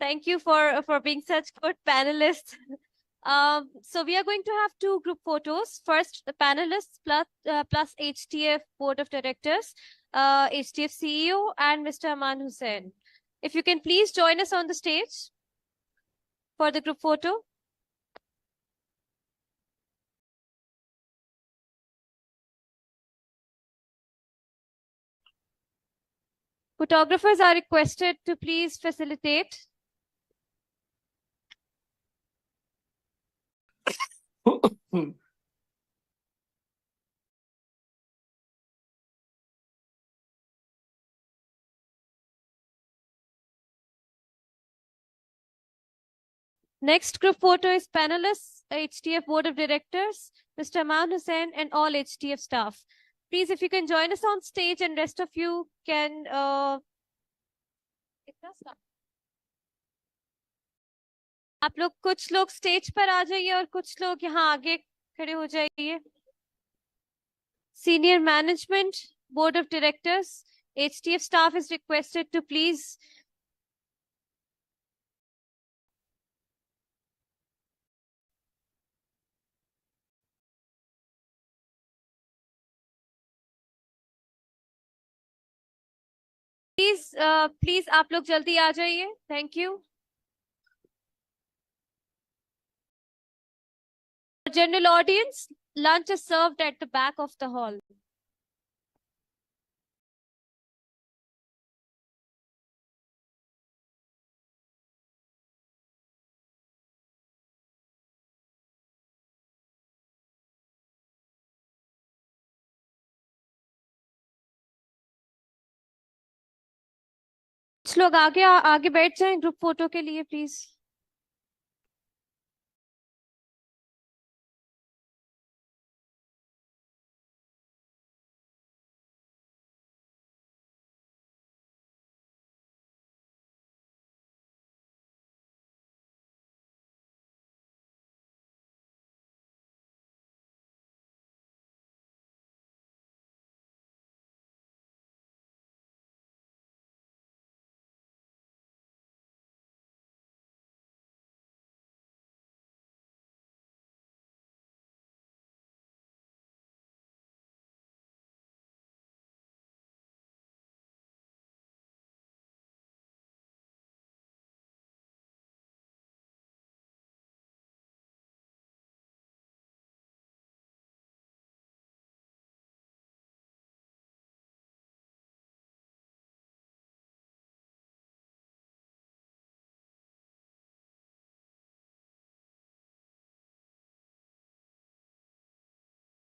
Thank you for being such good panelists. So we are going to have two group photos. First, the panelists plus HDF Board of Directors, HDF CEO, and Mr. Aman Hussain. If you can please join us on the stage for the group photo. Photographers are requested to please facilitate. Next group photo is panelists, HDF Board of Directors, Mr. Aman Hussain, and all HDF staff. Please, if you can join us on stage and rest of you can आप लोग कुछ लोग stage पर आ जाइए और कुछ लोग यहाँ आगे खड़े हो जाइए. Senior Management, Board of Directors, HDF staff is requested to please please आप लोग जल्दी आ जाइए. Thank you. General audience, lunch is served at the back of the hall. कुछ लोग आगे बैठ जाएं ग्रुप फोटो के लिए प्लीज.